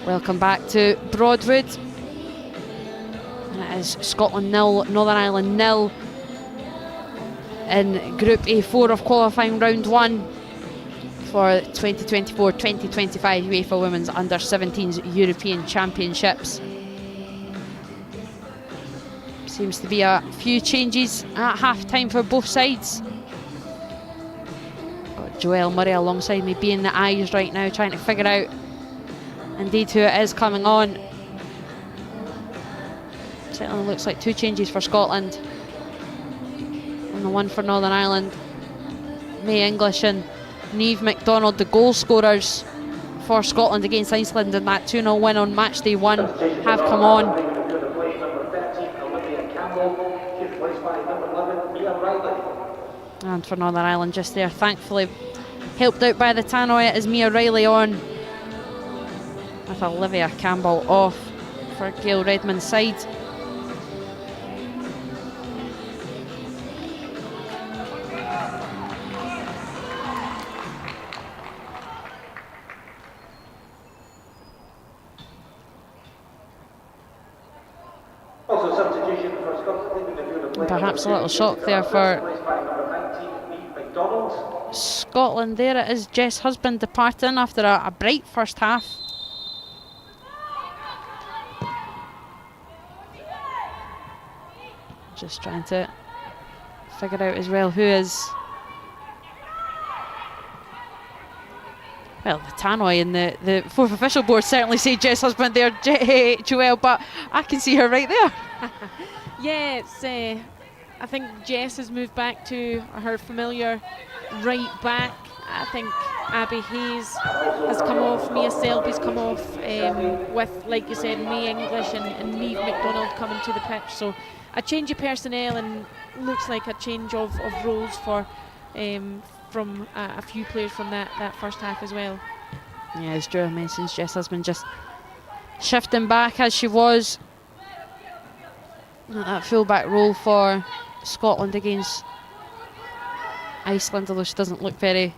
Welcome back to Broadwood. And it is Scotland 0, Northern Ireland 0 in Group A4 of qualifying round 1 for 2024-2025 UEFA Women's Under-17s European Championships. Seems to be a few changes at half-time for both sides. Got Joelle Murray alongside me, being the eyes right now, trying to figure out indeed who it is coming on. Certainly looks like 2 changes for Scotland, and the 1 for Northern Ireland. May English and Niamh MacDonald, the goal scorers for Scotland against Iceland in that 2-0 win on match day 1, have come on. And for Northern Ireland just there, thankfully helped out by the tannoy, is Mia Riley on, with Olivia Campbell off for Gail Redmond's side. Perhaps a little shock there for Scotland. There it is, Jess Husband departing after a bright first half. Just trying to figure out as well who is, well, the tannoy and the fourth official board certainly say Jess Husband there, Joelle, but I can see her right there. Yeah, it's I think Jess has moved back to her familiar right back. I think Abby Hayes has come off, Mia Selby's come off, with, like you said, May English and Niamh MacDonald coming to the pitch. So a change of personnel, and looks like a change of roles for from a few players from that first half as well. Yeah, as Joelle mentions, Jess Husband just shifting back as she was at that full-back role for Scotland against Iceland, although she doesn't look very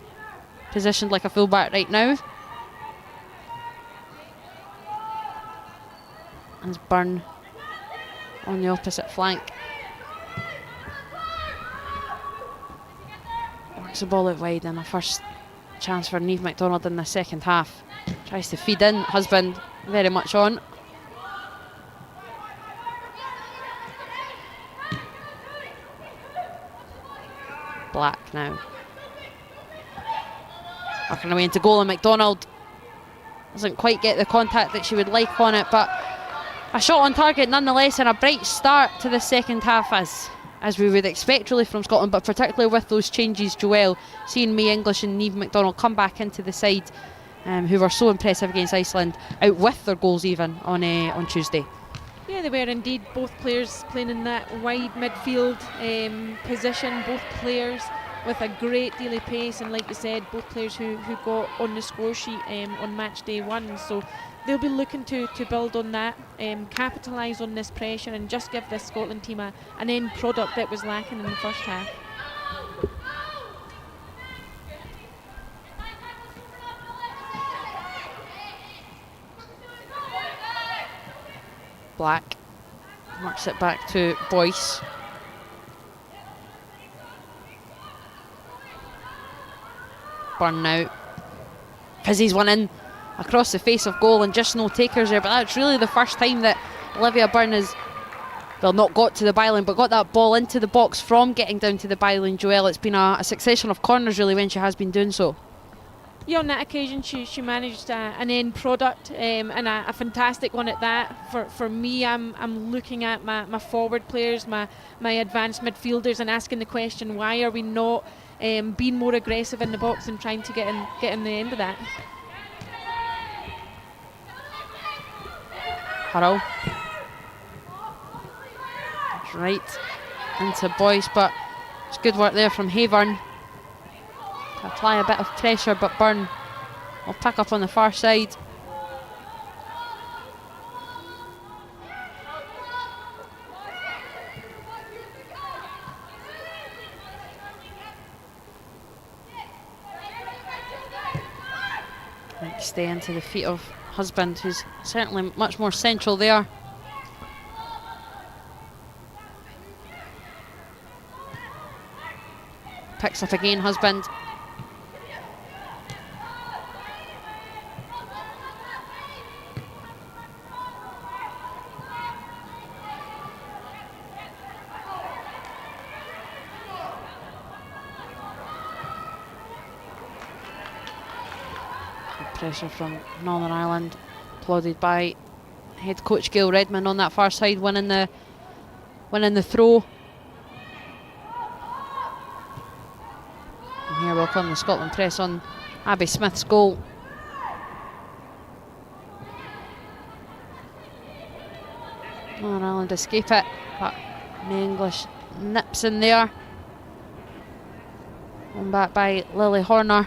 positioned like a full-back right now. As Byrne on the opposite flank works the ball out wide, and a first chance for Niamh MacDonald in the second half. Tries to feed in, Husband very much on. Black now working away into goal, and MacDonald doesn't quite get the contact that she would like on it, but a shot on target nonetheless, and a bright start to the second half, as we would expect really from Scotland, but particularly with those changes, Joelle, seeing May English and Niamh MacDonald come back into the side, who were so impressive against Iceland, out with their goals even on Tuesday. Yeah, they were indeed, both players playing in that wide midfield position, both players with a great deal of pace, and like you said, both players who got on the score sheet on match day 1. So they'll be looking to build on that, capitalise on this pressure, and just give this Scotland team an end product that was lacking in the first half. Black works it back to Boyce. Byrne now. Fizzy's one in across the face of goal, and just no takers there, but that's really the first time that Olivia Byrne has, well, not got to the byline, but got that ball into the box from getting down to the byline, Joelle. It's been a succession of corners really when she has been doing so. Yeah, on that occasion she managed an end product, and a fantastic one at that. For me, I'm looking at my forward players, my advanced midfielders, and asking the question, why are we not being more aggressive in the box and trying to get in the end of that? Hurrell. That's right into Boyce, but it's good work there from Hayburn to apply a bit of pressure, but Byrne will pick up on the far side. stay into the feet of Husband, who's certainly much more central there. Picks up again, Husband. Pressure from Northern Ireland, applauded by head coach Gail Redmond on that far side, winning the throw. And here will come the Scotland press on Abby Smith's goal. Northern Ireland escape it, but the English nips in there. Won back by Lily Horner.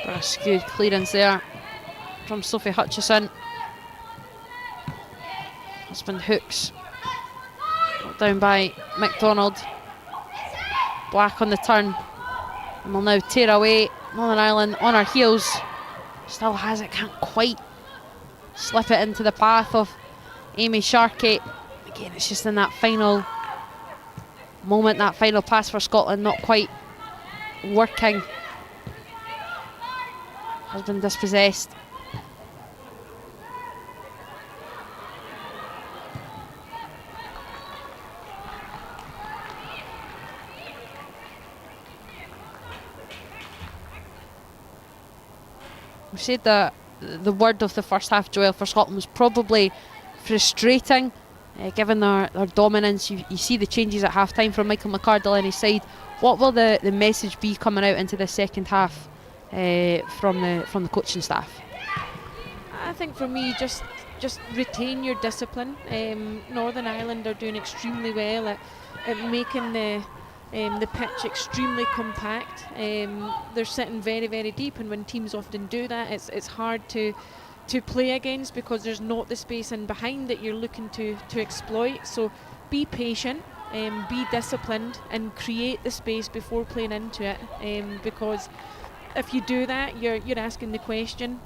A skewed clearance there from Sophie Hutchison. Husband hooks. Brought down by MacDonald. Black on the turn. And will now tear away. Northern Ireland on her heels. Still has it, can't quite slip it into the path of Amy Sharkey. Again, it's just in that final moment, that final pass for Scotland not quite working. Husband dispossessed. We said that the word of the first half, Joel, for Scotland was probably frustrating, given their dominance. You see the changes at half time from Michael McArdle on his side. What will the message be coming out into the second half from the coaching staff? I think for me, just retain your discipline. Northern Ireland are doing extremely well at making the pitch extremely compact. They're sitting very, very deep, and when teams often do that, it's hard to play against because there's not the space in behind that you're looking to exploit. So be patient, be disciplined, and create the space before playing into it. Because if you do that, you're asking the question: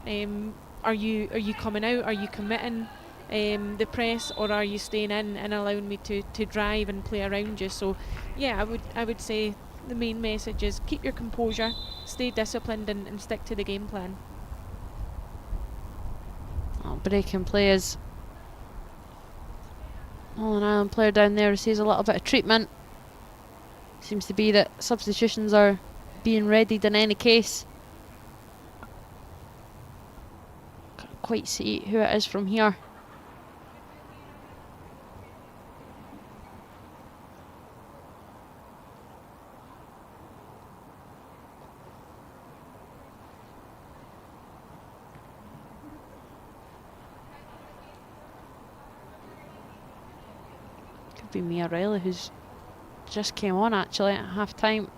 Are you coming out? Are you committing the press, or are you staying in and allowing me to drive and play around you? So, yeah, I would say the main message is keep your composure, stay disciplined, and stick to the game plan. Breaking play as Northern Ireland player down there receives a little bit of treatment. Seems to be that substitutions are being readied in any case. Can't quite see who it is from here. Could be Mia Riley, who's just came on actually at half time.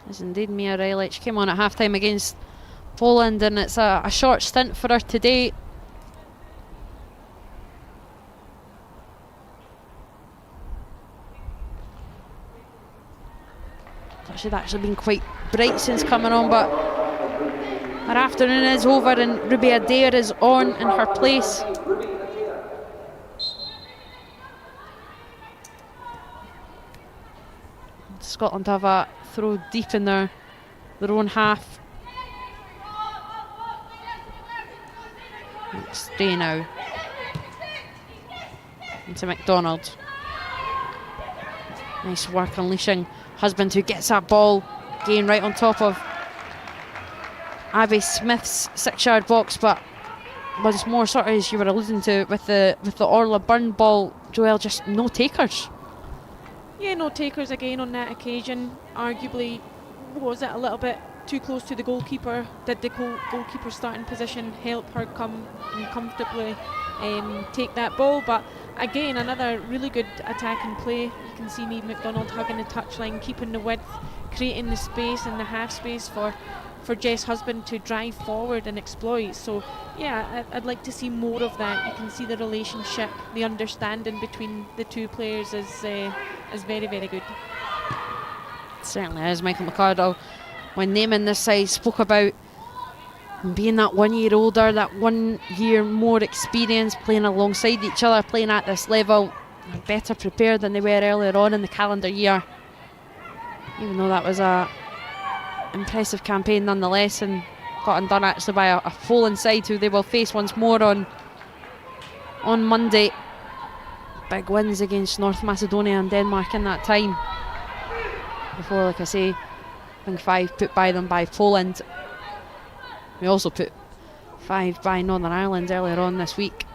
Is indeed Mia Riley. She came on at half time against Poland, and it's a short stint for her today. She'd actually been quite bright since coming on, but her afternoon is over, and Ruby Adair is on in her place. Scotland have a throw deep in their own half. Stay now into MacDonald. Nice work unleashing Husband, who gets that ball again right on top of Abby Smith's 6-yard box, but once more, sort of as you were alluding to with the Orla Byrne ball, Joelle, just no takers. Yeah, no takers again on that occasion. Arguably, was it a little bit too close to the goalkeeper? Did the goalkeeper's starting position help her come and comfortably take that ball? But again, another really good attacking play. You can see Niamh McDonald hugging the touchline, keeping the width, creating the space and the half space for Jess Husband to drive forward and exploit. So yeah, I'd like to see more of that. You can see the relationship, the understanding between the two players is very, very good. Certainly is. Michael McArdle, when naming this side, spoke about being that 1 year older, that 1 year more experience, playing alongside each other, playing at this level, better prepared than they were earlier on in the calendar year. Even though that was a impressive campaign nonetheless, and got undone actually by a Poland side who they will face once more on Monday. Big wins against North Macedonia and Denmark in that time, before, like I say, I think 5 put by them by Poland. We also put 5 by Northern Ireland earlier on this week.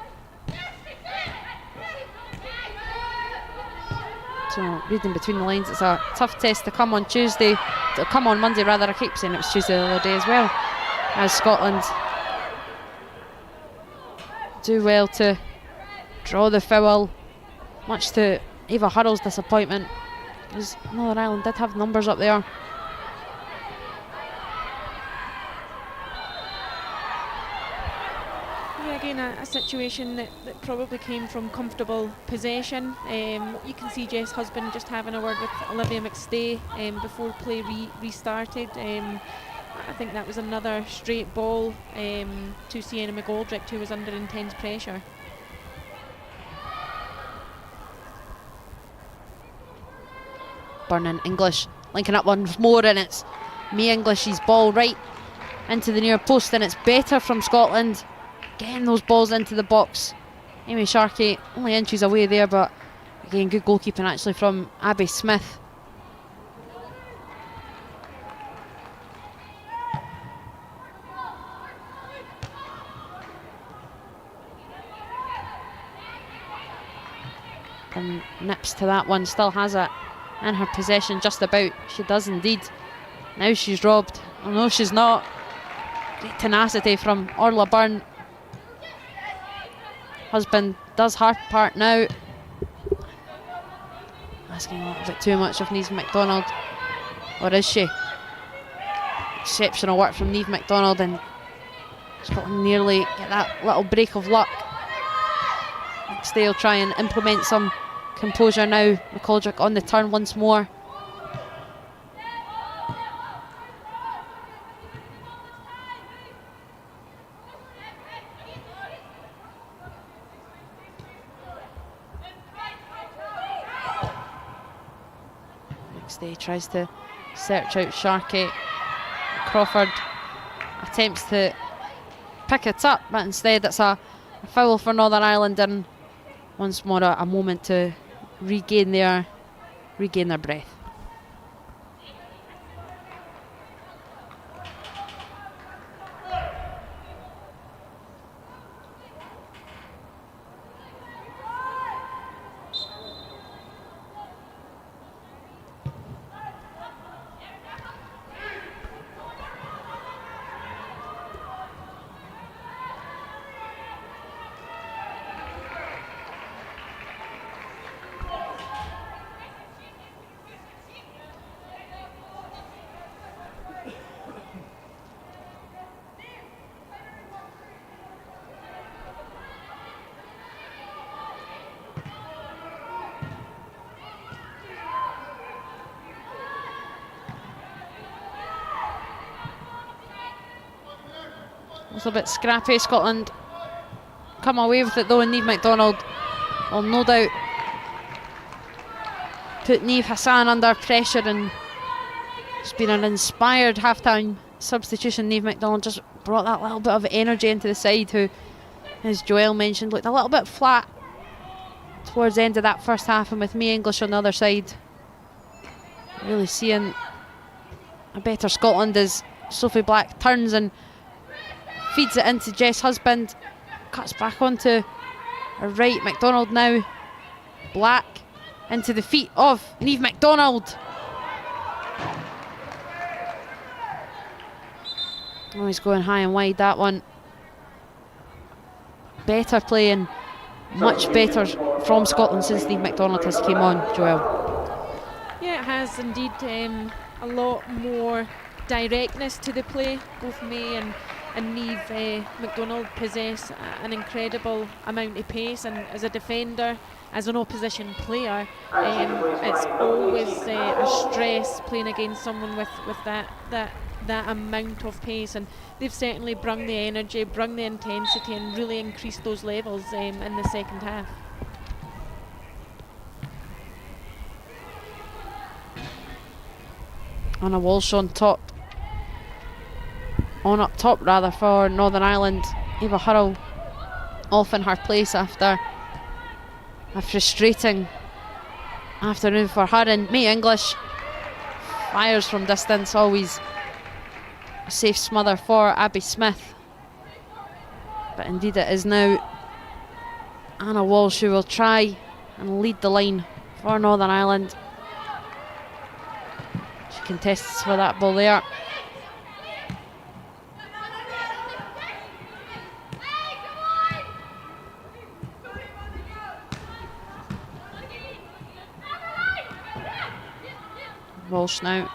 So reading between the lines, it's a tough test to come on Monday rather. I keep saying it was Tuesday the other day as well, as Scotland do well to draw the foul, much to Eva Hurrell's disappointment, because Northern Ireland did have numbers up there. Again, a situation that probably came from comfortable possession. You can see Jess Husband just having a word with Olivia McStay before play restarted. I think that was another straight ball to Sienna McGoldrick, who was under intense pressure. Byrne and English linking up once more, and it's May English's ball right into the near post, and it's better from Scotland getting those balls into the box. Amy Sharkey only inches away there, but again, good goalkeeping actually from Abby Smith. And nips to that one, still has it in her possession just about. She does indeed. Now she's robbed. Oh no, she's not. Great tenacity from Orla Byrne. Husband does her part now. Asking a little bit too much of Niamh McDonald. Or is she? Exceptional work from Niamh McDonald, and Scotland nearly get that little break of luck. McStay will try and implement some composure now. McGoldrick on the turn once more. McStay tries to search out Sharkey. Crawford attempts to pick it up, but instead it's a foul for Northern Ireland, and once more a moment to regain their breath. A little bit scrappy. Scotland come away with it though, and Niamh McDonald will no doubt put Niamh Hassan under pressure, and it's been an inspired half-time substitution. Niamh McDonald just brought that little bit of energy into the side, who, as Joelle mentioned, looked a little bit flat towards the end of that first half, and with May English on the other side, really seeing a better Scotland as Sophie Black turns and feeds it into Jess Husband. Cuts back onto her right. McDonald now. Black into the feet of Niamh McDonald. Oh, he's going high and wide, that one. Better play and much better from Scotland since Niamh McDonald has came on, Joelle. Yeah, it has indeed. A lot more directness to the play. Both May and Niamh McDonald possess an incredible amount of pace, and as a defender, as an opposition player, it's always a stress playing against someone with that amount of pace, and they've certainly brung the energy, brung the intensity, and really increased those levels in the second half. Anna Walsh on top. On up top rather for Northern Ireland. Eva Hurrell off in her place after a frustrating afternoon for her, and May English fires from distance, always a safe smother for Abby Smith. But indeed it is now Anna Walsh who will try and lead the line for Northern Ireland. She contests for that ball there. Walsh now.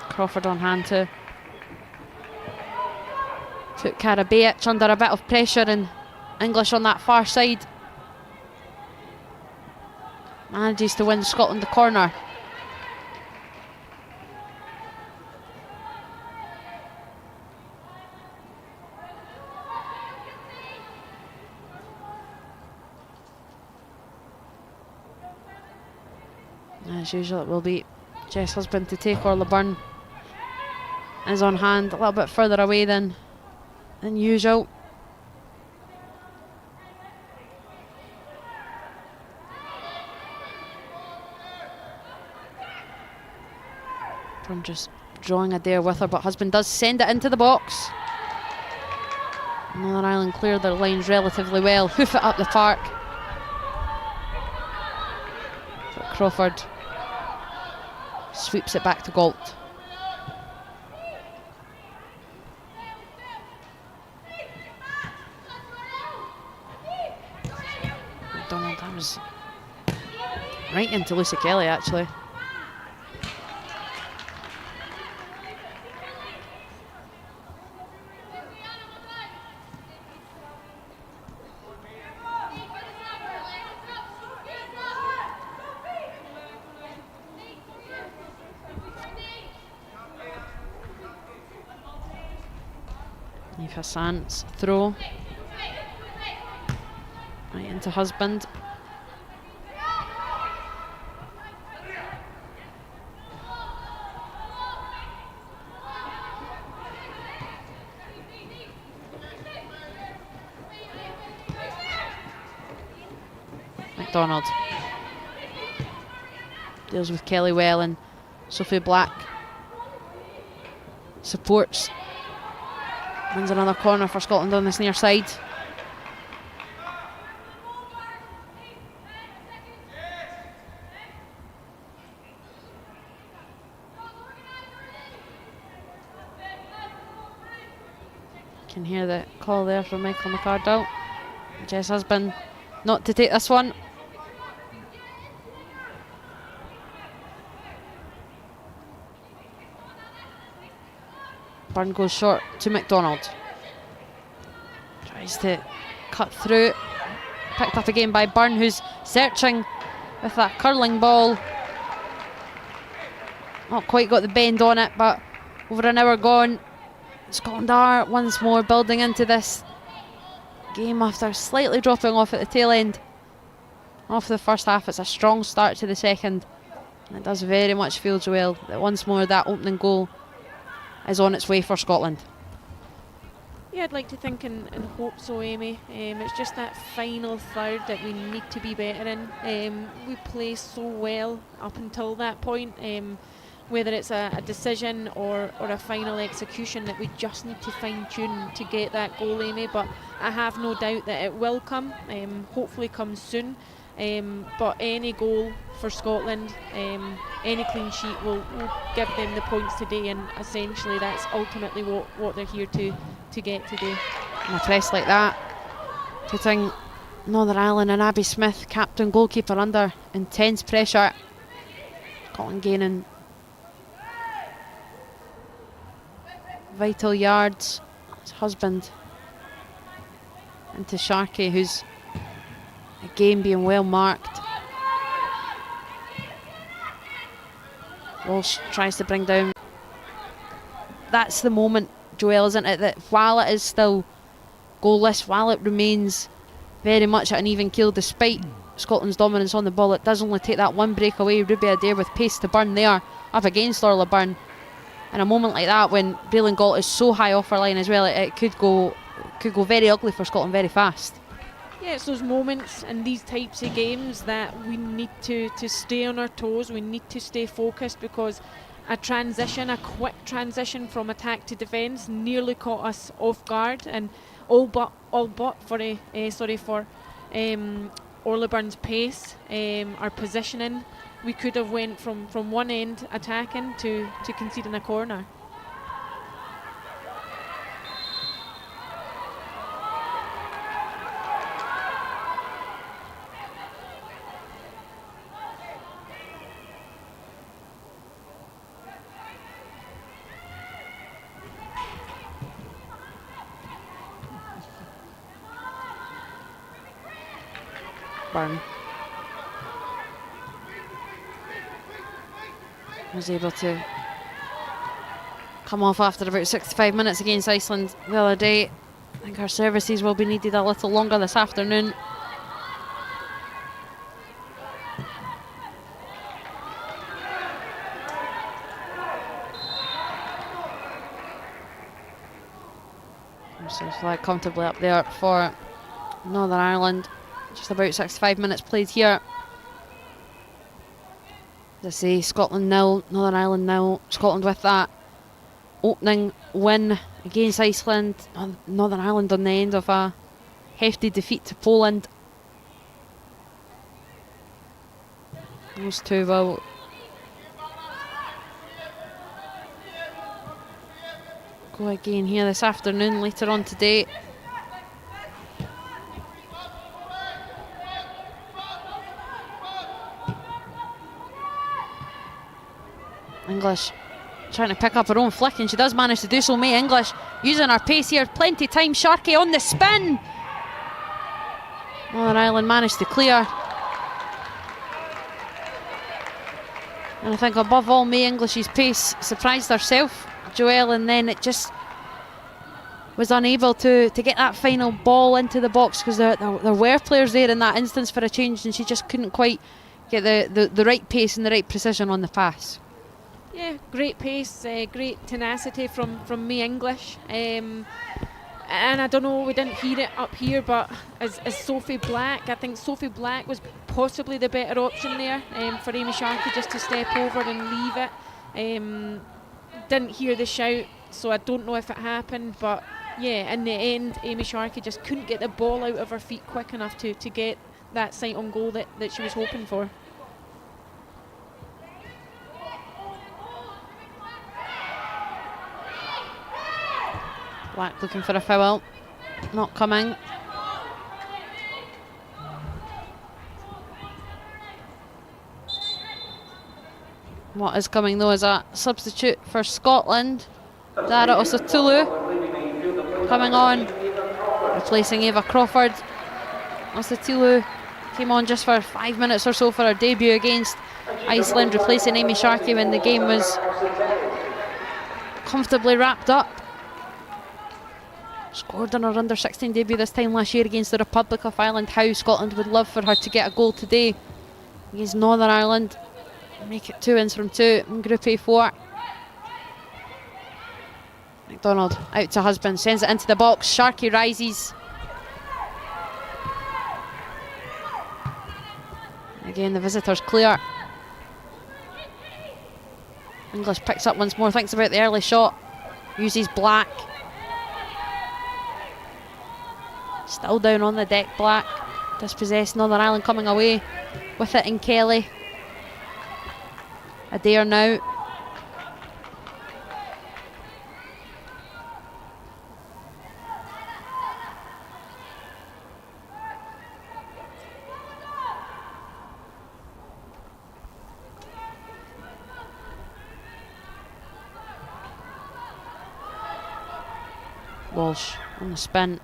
Crawford on hand to put Karabaich under a bit of pressure, and English on that far side manages to win Scotland the corner. As usual, it will be Jess Husband to take. Orla Byrne is on hand, a little bit further away than usual. Byrne just drawing a dare with her, but Husband does send it into the box. Northern Ireland clear their lines relatively well, hoof it up the park. But Crawford sweeps it back to Galt. McDonald, that was right into Lucy Kelly actually. Hassan's throw right into Husband. McDonald deals with Kelly well, and Sophie Black supports. Wins another corner for Scotland on this near side. Can hear the call there from Michael McArdle. Jess Husband not to take this one. Byrne goes short to McDonald. Tries to cut through. Picked up again by Byrne, who's searching with that curling ball. Not quite got the bend on it, but over an hour gone. Scotland are once more building into this game after slightly dropping off at the tail end of the first half. It's a strong start to the second. And it does very much feel, Joelle, that once more that opening goal is on its way for Scotland. Yeah, I'd like to think and hope so, Amy. It's just that final third that we need to be better in. We play so well up until that point. whether it's a decision or a final execution, that we just need to fine-tune to get that goal, Amy. But I have no doubt that it will come, hopefully come soon. But any goal for Scotland, any clean sheet will give them the points today, and essentially that's ultimately what they're here to get today. And a press like that, putting Northern Ireland and Abby Smith, captain goalkeeper, under intense pressure. Scotland gaining vital yards. His husband into Sharkey, who's again being well marked. Walsh tries to bring down. That's the moment, Joelle, isn't it, that while it is still goalless, while it remains very much at an even keel despite Scotland's dominance on the ball, it does only take that one breakaway. Ruby Adair with pace to burn there up against Orla Byrne. And a moment like that, when Breland Galt is so high off her line as well, it could go very ugly for Scotland very fast. Yeah, it's those moments in these types of games that we need to stay on our toes. We need to stay focused, because a quick transition from attack to defence nearly caught us off guard, and all but for Orla Byrne's pace, our positioning, we could have went from one end attacking to conceding a corner. Byrne was able to come off after about 65 minutes against Iceland the other day. I think her services will be needed a little longer this afternoon. So flag comfortably up there for Northern Ireland. Just about 65 minutes played here. As I say, Scotland 0, Northern Ireland 0. Scotland with that opening win against Iceland. Northern Ireland on the end of a hefty defeat to Poland. Those two will go again here this afternoon, later on today. English trying to pick up her own flick, and she does manage to do so. May English using her pace here, plenty time. Sharkey on the spin. Northern Ireland managed to clear. And I think above all, May English's pace surprised herself, Joelle, and then it just was unable to get that final ball into the box, because there were players there in that instance for a change, and she just couldn't quite get the right pace and the right precision on the pass. Yeah, great pace, great tenacity from May English. And I don't know, we didn't hear it up here, but as Sophie Black, I think Sophie Black was possibly the better option there for Amy Sharkey just to step over and leave it. Didn't hear the shout, so I don't know if it happened, but yeah, in the end, Amy Sharkey just couldn't get the ball out of her feet quick enough to get that sight on goal that she was hoping for. Black looking for a foul, not coming. What is coming though is a substitute for Scotland. Dara Osatulu coming on, replacing Eva Crawford. Osatulu came on just for 5 minutes or so for her debut against Iceland, replacing Amy Sharkey when the game was comfortably wrapped up. Scored on her under-16 debut this time last year against the Republic of Ireland. How Scotland would love for her to get a goal today against Northern Ireland. Make it 2 wins from 2 in Group A4. McDonald out to husband, sends it into the box. Sharkey rises. Again, the visitors clear. English picks up once more, thinks about the early shot, uses Black. Still down on the deck, Black. Dispossessed, Northern Ireland coming away with it in Kelly. Adair now. Walsh on the spin.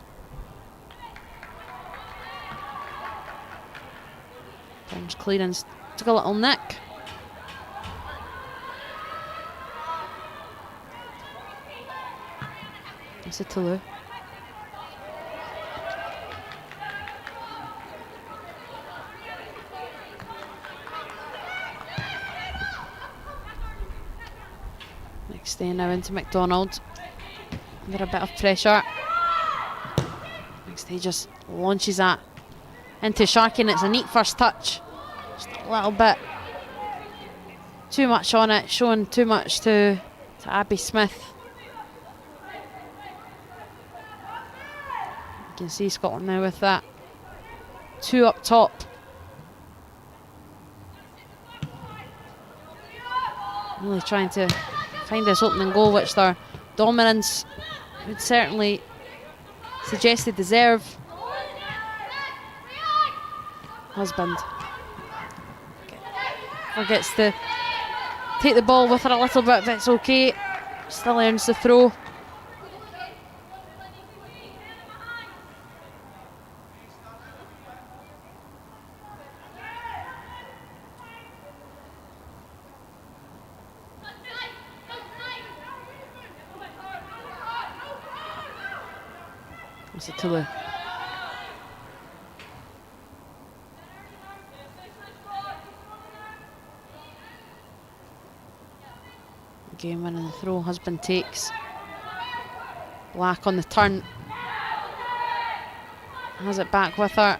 James clearance took a little nick. It's a Toulouse. Next day now into McDonald. Under a bit of pressure. Next he just launches that into Sharkey, and it's a neat first touch. Just a little bit too much on it, showing too much to Abby Smith. You can see Scotland now with that 2 up top. Really trying to find this opening goal, which their dominance would certainly suggest they deserve. Husband forgets to take the ball with her a little bit, but it's okay. Still earns the throw. It's a Toulouse. Game winning the throw, Husband takes. Black on the turn. Has it back with her.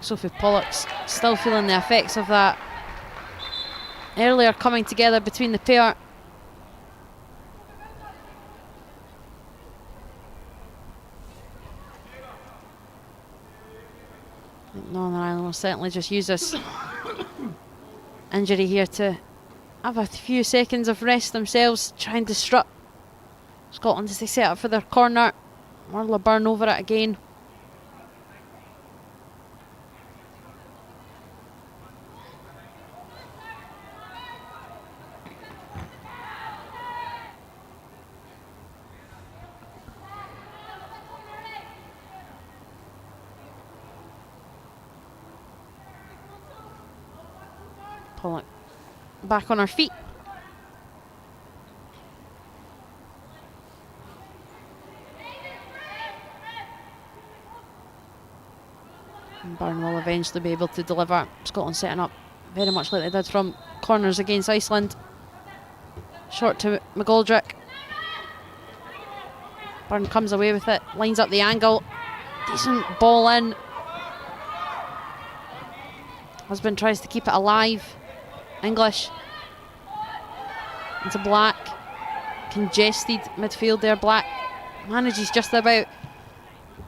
Sophie Pollock's still feeling the effects of that earlier coming together between the pair. Northern Ireland will certainly just use this injury here to have a few seconds of rest themselves, try and disrupt Scotland as they set up for their corner. Marla Byrne over it again. Pollock back on her feet. And Byrne will eventually be able to deliver. Scotland setting up very much like they did from corners against Iceland. Short to McGoldrick. Byrne comes away with it, lines up the angle. Decent ball in. Husband tries to keep it alive. English into Black. Congested midfield there. Black manages just about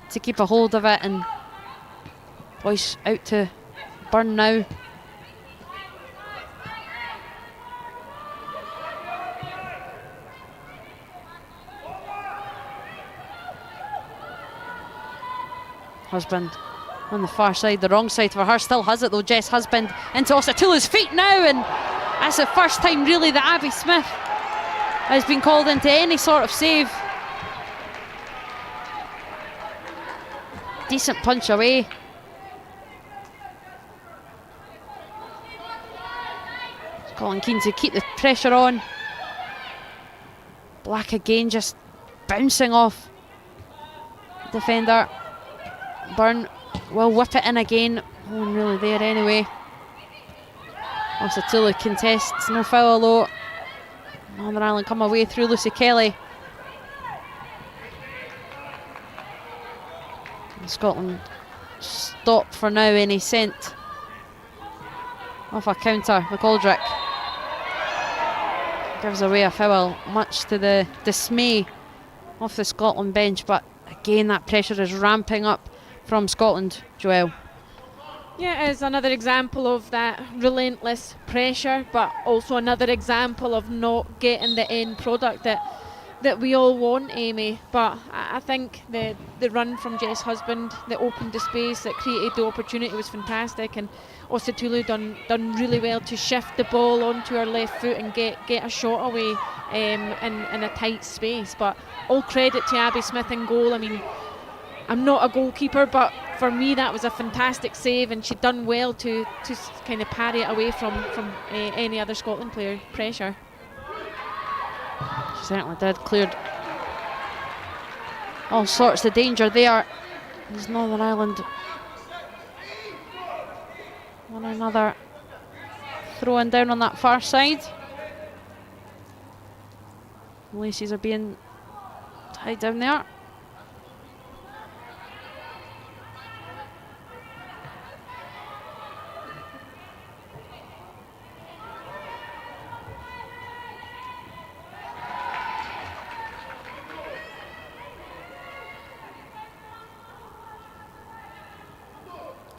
to keep a hold of it, and voice out to Byrne now. Husband on the far side, the wrong side for her, still has it though. Jess Husband into Osatula's feet now, and that's the first time really that Abby Smith has been called into any sort of save. Decent punch away. Scotland keen to keep the pressure on. Black again, just bouncing off defender. Byrne will whip it in again. No one really there anyway. Osatula contests, no foul though. Northern Ireland come away through Lucy Kelly. And Scotland stop for now any scent Off a counter, McGoldrick gives away a foul, much to the dismay of the Scotland bench, but again that pressure is ramping up from Scotland, Joelle. Yeah, it is another example of that relentless pressure, but also another example of not getting the end product that we all want, Amy. But I think the run from Jess Husband that opened the space, that created the opportunity, was fantastic, and Osatulu done really well to shift the ball onto her left foot and get a shot away in a tight space. But all credit to Abby Smith in goal. I mean, I'm not a goalkeeper, but for me that was a fantastic save, and she'd done well to kind of parry it away from any other Scotland player pressure. She certainly did. Cleared all sorts of danger there. There's Northern Ireland on another throwing down on that far side. Lacey's are being tied down there.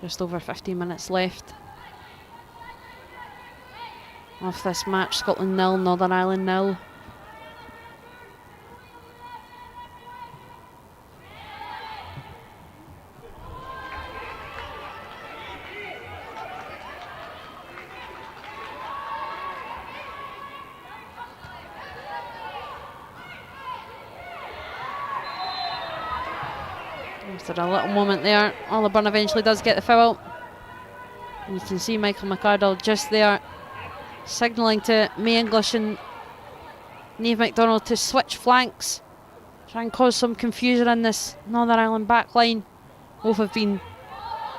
Just over 15 minutes left of this match. Scotland 0, Northern Ireland 0. After a little moment there, Oliver eventually does get the foul. And you can see Michael McArdle just there signalling to May English and Niamh MacDonald to switch flanks, try and cause some confusion in this Northern Ireland back line. Both have been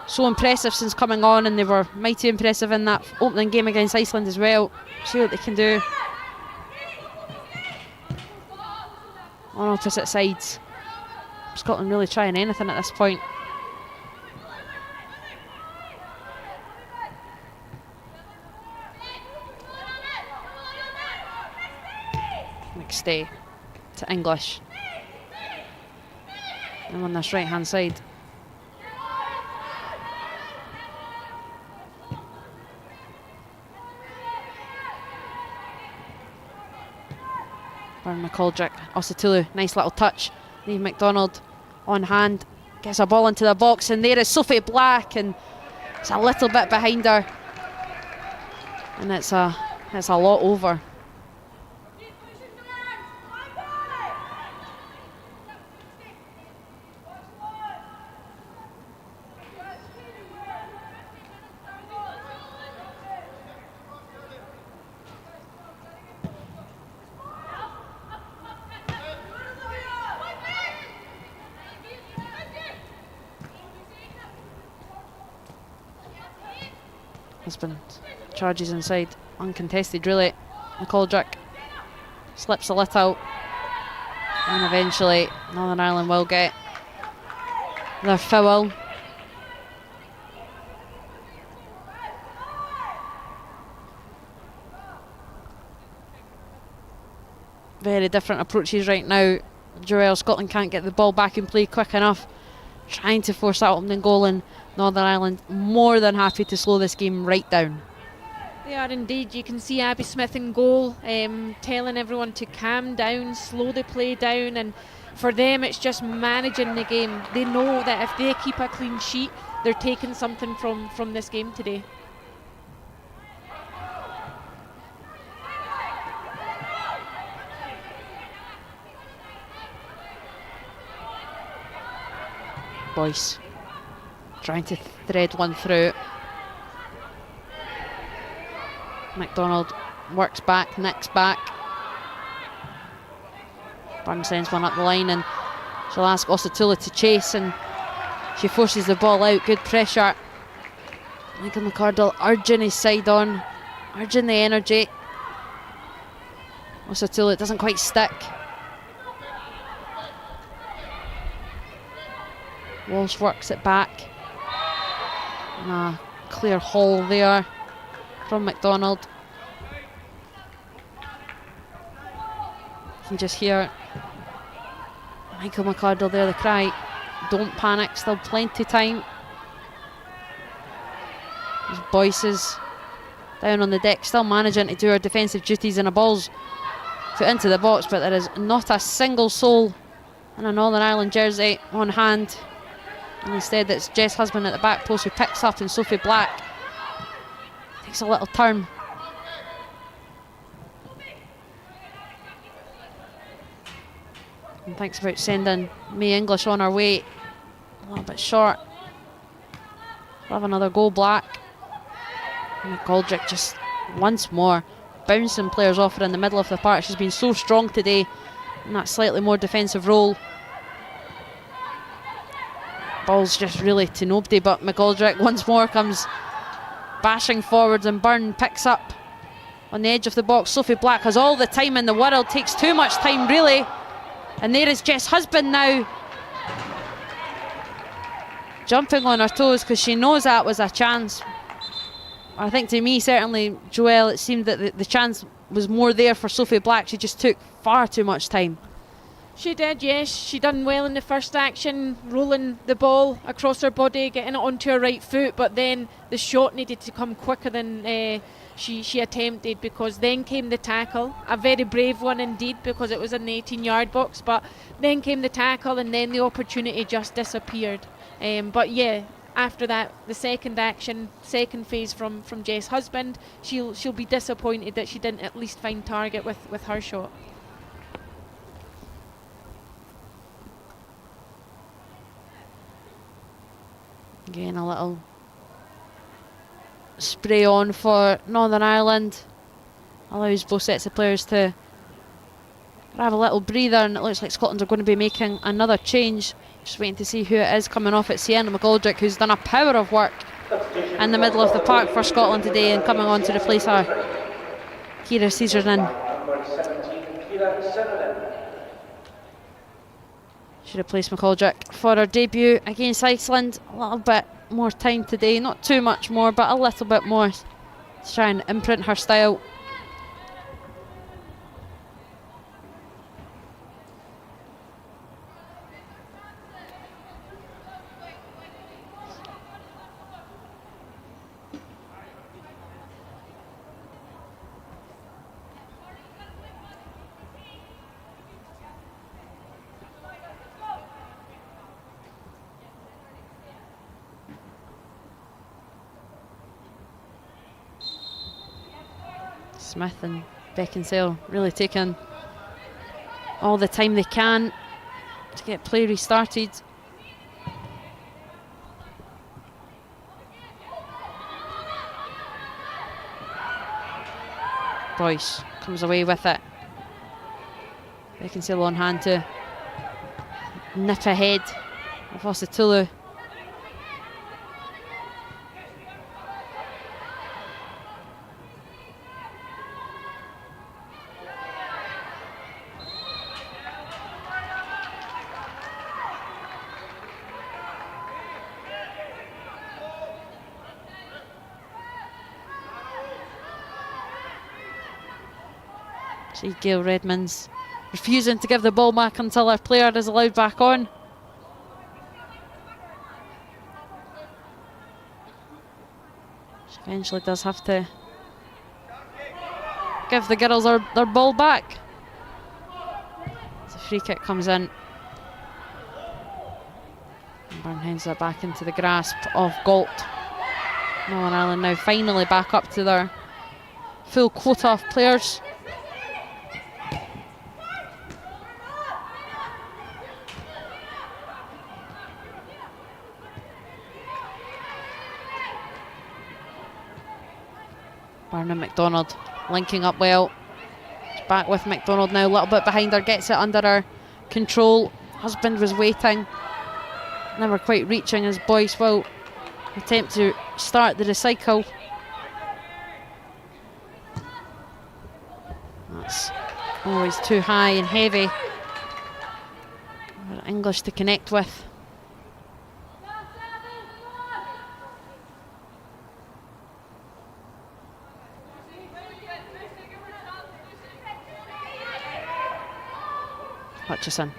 so impressive since coming on, and they were mighty impressive in that opening game against Iceland as well. See what they can do on opposite sides. Scotland really trying anything at this point. McStay to English. And on this right hand side. Byrne McGoldrick, Osatulu, nice little touch. Niamh MacDonald on hand, gets a ball into the box, and there is Sophie Black, and it's a little bit behind her, and it's a lot over. Husband charges inside, uncontested really. McGoldrick slips a little, and eventually Northern Ireland will get their foul. Very different approaches right now. Joelle, Scotland can't get the ball back in play quick enough, trying to force that opening goal, and Northern Ireland more than happy to slow this game right down. They are indeed. You can see Abby Smith in goal, telling everyone to calm down, slow the play down, and for them it's just managing the game. They know that if they keep a clean sheet, they're taking something from this game today. Boyce trying to thread one through. MacDonald works back, nicks back. Byrne sends one up the line, and she'll ask Osatulu to chase, and she forces the ball out. Good pressure. Michael McArdle urging his side on, urging the energy. Osatulu, it doesn't quite stick. Walsh works it back. And a clear haul there from McDonald. You can just hear Michael McArdle there, the cry, don't panic, still plenty time. As Boyce is down on the deck, still managing to do her defensive duties, and a ball's put into the box, but there is not a single soul in a Northern Ireland jersey on hand. And instead it's Jess Husband at the back post who picks up, and Sophie Black takes a little turn. And thinks about sending May English on her way. A little bit short. We'll have another goal, Black. And McGoldrick just once more bouncing players off her in the middle of the park. She's been so strong today in that slightly more defensive role. Ball's just really to nobody, but McGoldrick once more comes bashing forwards, and Byrne picks up on the edge of the box. Sophie Black has all the time in the world, takes too much time really. And there is Jess Husband now, jumping on her toes because she knows that was a chance. I think to me, certainly, Joelle, it seemed that the chance was more there for Sophie Black. She just took far too much time. She did, yes. She done well in the first action, rolling the ball across her body, getting it onto her right foot, but then the shot needed to come quicker than she attempted, because then came the tackle, a very brave one indeed, because it was in the 18-yard box, but then came the tackle, and then the opportunity just disappeared. But yeah, after that, the second action, second phase from Jess Husband, she'll be disappointed that she didn't at least find target with her shot. Again, a little spray on for Northern Ireland. Allows both sets of players to have a little breather, and it looks like Scotland are going to be making another change. Just waiting to see who it is coming off. It's Sienna McGoldrick, who's done a power of work in the middle of the park for Scotland today, and coming on to replace her, Ciara Caesarson. She replaced McGoldrick for her debut against Iceland. A little bit more time today, not too much more, but a little bit more to try and imprint her style. Smith and Beckinsale really taking all the time they can to get play restarted. Boyce comes away with it. Beckinsale on hand to nip ahead of Ositulu. See Gail Redmond's refusing to give the ball back until her player is allowed back on. She eventually does have to give the girls their ball back. As the free kick comes in. And Byrne hands it back into the grasp of Galt. Northern Ireland now finally back up to their full quota of players. Byrne and McDonald linking up well. She's back with McDonald now, a little bit behind her, gets it under her control. Husband was waiting, never quite reaching, as Boyce will attempt to start the recycle. That's always too high and heavy for English to connect with. Hutchison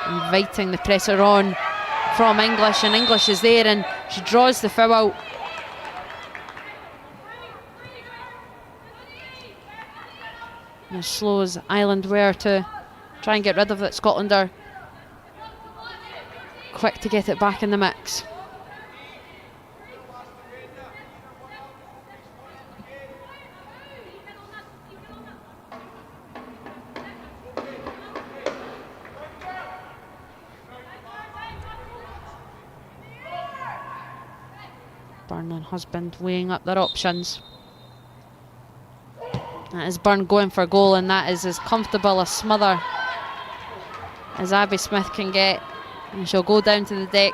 inviting the pressure on from English, and English is there and she draws the foul. And as slow as Ireland were to try and get rid of it, Scotland are quick to get it back in the mix. Byrne and Husband weighing up their options. That is Byrne going for goal, and that is as comfortable a smother as Abby Smith can get. And she'll go down to the deck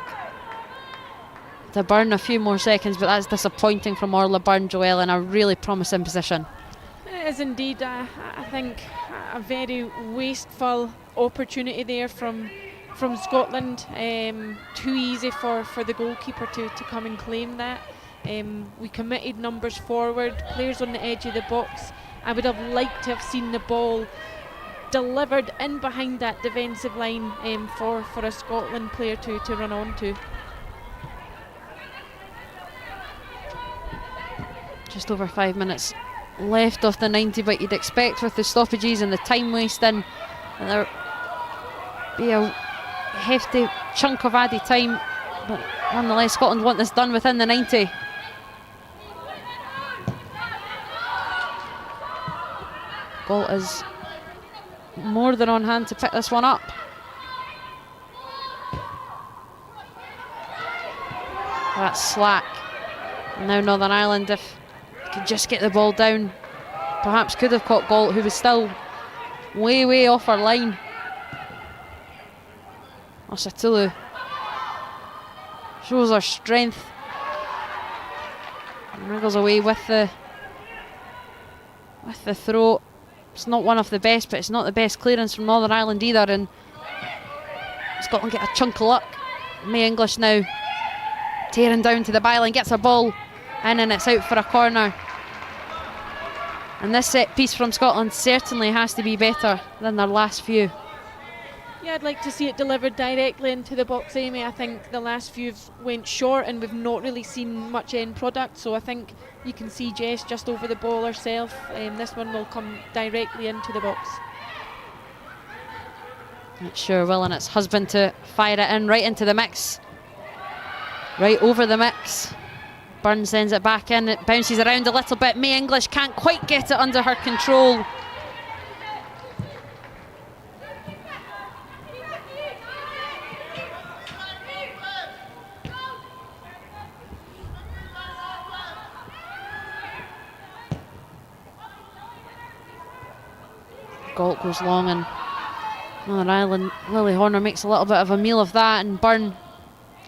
to Byrne a few more seconds, but that's disappointing from Orla Byrne, Joelle, in a really promising position. It is indeed, I think, a very wasteful opportunity there from Scotland. Too easy for the goalkeeper to come and claim that. We committed numbers forward, players on the edge of the box. I would have liked to have seen the ball delivered in behind that defensive line for a Scotland player to run onto. Just over 5 minutes left of the 90, but you'd expect with the stoppages and the time wasting that there be a hefty chunk of added time, but nonetheless Scotland want this done within the 90. Galt is more than on hand to pick this one up. That's slack. And now Northern Ireland, if they could just get the ball down, perhaps could have caught Galt, who was still way off her line. Osatulu shows her strength and wriggles away with the throw. It's not one of the best, but it's not the best clearance from Northern Ireland either, and Scotland get a chunk of luck. May English now tearing down to the byline, gets a ball in and it's out for a corner. And this set piece from Scotland certainly has to be better than their last few. Yeah, I'd like to see it delivered directly into the box, Amy. I think the last few went short and we've not really seen much end product, so I think you can see Jess just over the ball herself. This one will come directly into the box. It sure will, and it's Husband to fire it in right into the mix. Right over the mix. Byrne sends it back in, it bounces around a little bit. May English can't quite get it under her control. Galt goes long and Northern Ireland, Lily Horner makes a little bit of a meal of that, and Byrne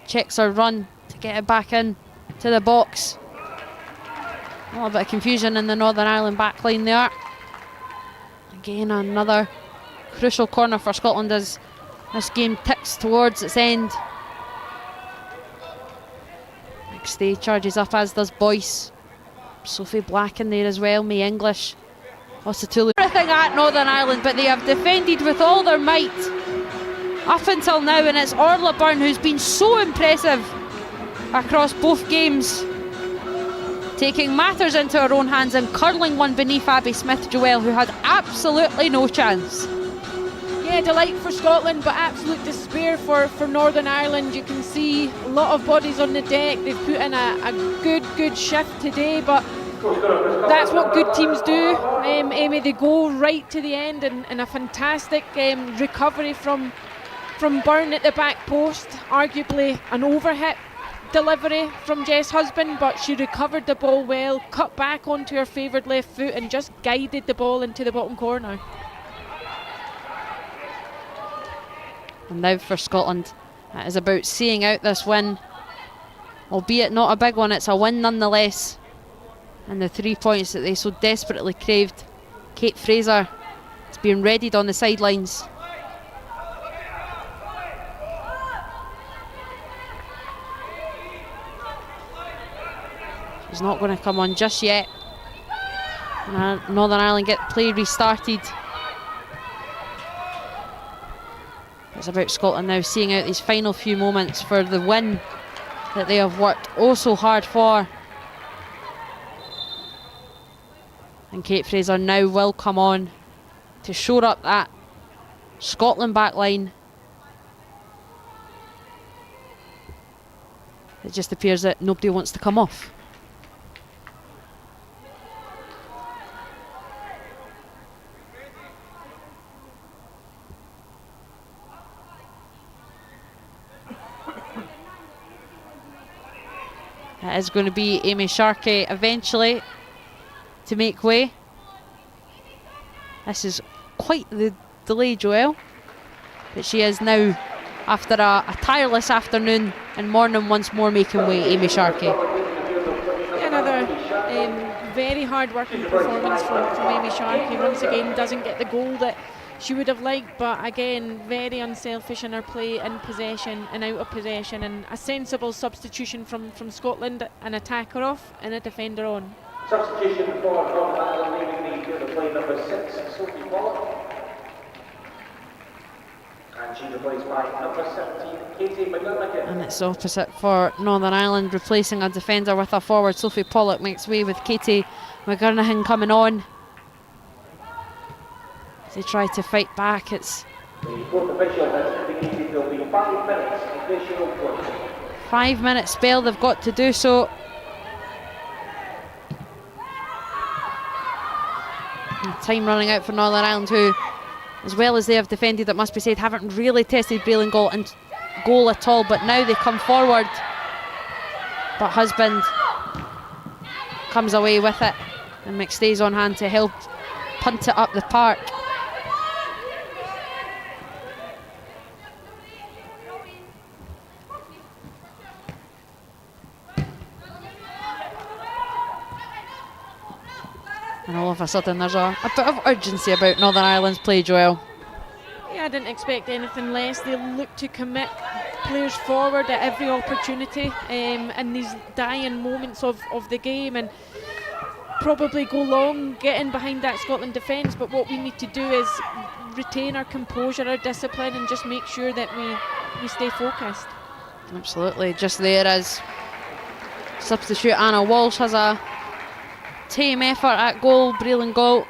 checks her run to get it back in to the box. A little bit of confusion in the Northern Ireland back line there. Again, another crucial corner for Scotland as this game ticks towards its end. McStay charges up, as does Boyce. Sophie Black in there as well, May English. Osatulu. Everything at Northern Ireland, but they have defended with all their might up until now, and it's Orla Byrne who's been so impressive across both games, taking matters into her own hands and curling one beneath Abby Smith, Joelle, who had absolutely no chance. Yeah, delight for Scotland, but absolute despair for Northern Ireland. You can see a lot of bodies on the deck. They've put in a good shift today, but that's what good teams do, Amy. They go right to the end, and a fantastic recovery from Byrne at the back post. Arguably an overhit delivery from Jess Husband, but she recovered the ball well, cut back onto her favoured left foot and just guided the ball into the bottom corner. And now for Scotland, that is about seeing out this win, albeit not a big one. It's a win nonetheless, and the 3 points that they so desperately craved. Kate Fraser is being readied on the sidelines. She's not going to come on just yet. Northern Ireland get play restarted. It's about Scotland now seeing out these final few moments for the win that they have worked oh so hard for. And Kate Fraser now will come on to shore up that Scotland backline. It just appears that nobody wants to come off. It is going to be Amy Sharkey eventually to make way. This is quite the delay, Joelle, but she is now, after a tireless afternoon and morning, once more making way. Amy Sharkey. Another very hard working performance from Amy Sharkey. Once again, doesn't get the goal that she would have liked, but again, very unselfish in her play, in possession and out of possession, and a sensible substitution from Scotland, an attacker off and a defender on. Substitution for Northern Ireland, leaving the field of play number 6, Sophie Pollock. And she's replaced by number 17, Katie McGurnigan. And it's opposite for Northern Ireland, replacing a defender with a forward. Sophie Pollock makes way with Katie McGurnigan coming on. They try to fight back. It's the fourth official has indicated there'll be 5 minutes additional play. 5 minute spell, they've got to do so. And time running out for Northern Ireland, who, as well as they have defended, it must be said, haven't really tested Breland goal at all, but now they come forward. But Husband comes away with it, and McStay's on hand to help punt it up the park. And all of a sudden there's a bit of urgency about Northern Ireland's play, Joelle. Yeah, I didn't expect anything less. They look to commit players forward at every opportunity in these dying moments of the game, and probably go long getting behind that Scotland defence. But what we need to do is retain our composure, our discipline, and just make sure that we stay focused. Absolutely. Just there as substitute Anna Walsh has a tame effort at goal, Breland goal.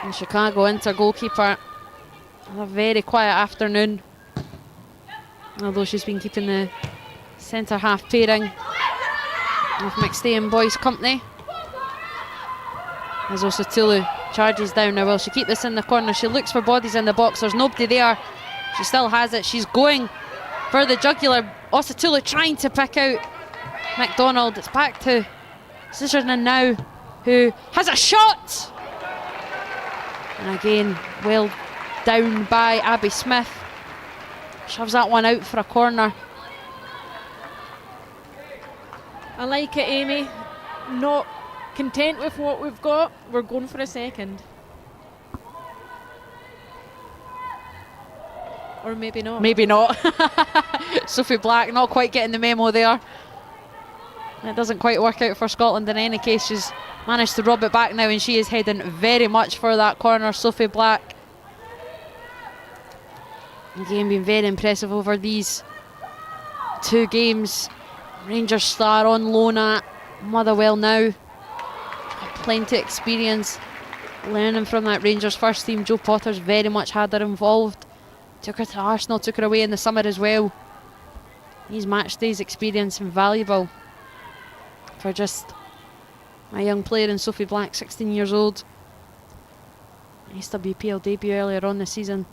And Chicago Inter goalkeeper, a very quiet afternoon, although she's been keeping the centre half pairing with McStay and Boyce company. As Osatulu charges down. Now will she keep this in the corner? She looks for bodies in the box, there's nobody there. She still has it, she's going for the jugular. Osatulu trying to pick out McDonald. It's back to Scissornan now, who has a shot! And again, well down by Abby Smith. Shoves that one out for a corner. I like it, Amy. Not content with what we've got, we're going for a second. Or maybe not. Maybe not. Sophie Black not quite getting the memo there. It doesn't quite work out for Scotland in any case. She's managed to rob it back now, and she is heading very much for that corner. Sophie Black, again, been very impressive over these 2 games. Rangers star on loan at Motherwell now. Plenty of experience learning from that Rangers first team. Joe Potter's very much had her involved. Took her to Arsenal, took her away in the summer as well. These match days experience invaluable for just a young player in Sophie Black, 16 years old. SWPL debut earlier on this season.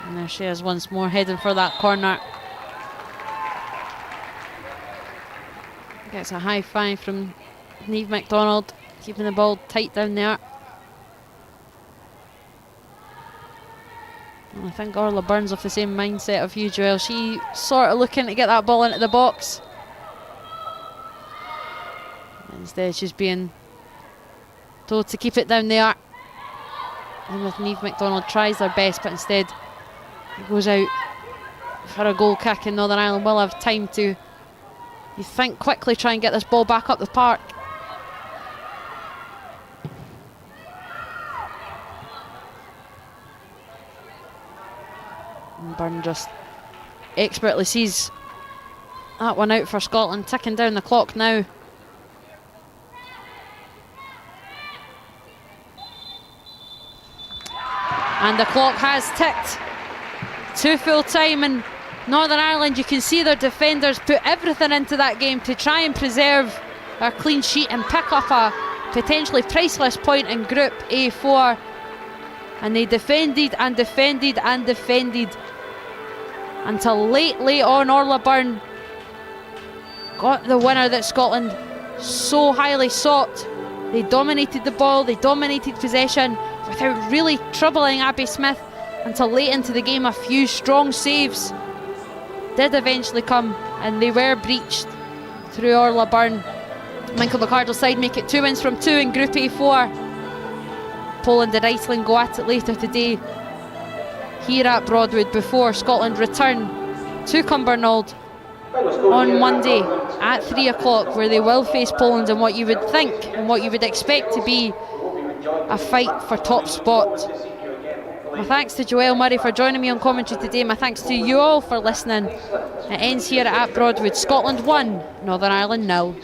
And there she is once more, heading for that corner. Gets a high five from Niamh MacDonald, keeping the ball tight down there. I think Orla Burns of the same mindset of you, Joel. She sort of looking to get that ball into the box. Instead, she's being told to keep it down there. And with Niamh MacDonald tries their best, but instead it goes out for a goal kick, and Northern Ireland will have time to, you think, quickly try and get this ball back up the park. And Byrne just expertly sees that one out for Scotland, ticking down the clock now. And the clock has ticked to full time, and Northern Ireland, you can see their defenders put everything into that game to try and preserve a clean sheet and pick up a potentially priceless point in Group A4. And they defended and defended and defended until late on. Orla Byrne got the winner that Scotland so highly sought. They dominated the ball, they dominated possession without really troubling Abby Smith until late into the game. A few strong saves did eventually come, and they were breached through Orla Byrne. Michael McArdle's side make it 2 wins from 2 in Group A4. Poland and Iceland go at it later today here at Broadwood before Scotland return to Cumbernauld on Monday at 3 o'clock, where they will face Poland in what you would think and what you would expect to be a fight for top spot. My thanks to Joelle Murray for joining me on commentary today. My thanks to you all for listening. It ends here at Broadwood. Scotland 1, Northern Ireland 0.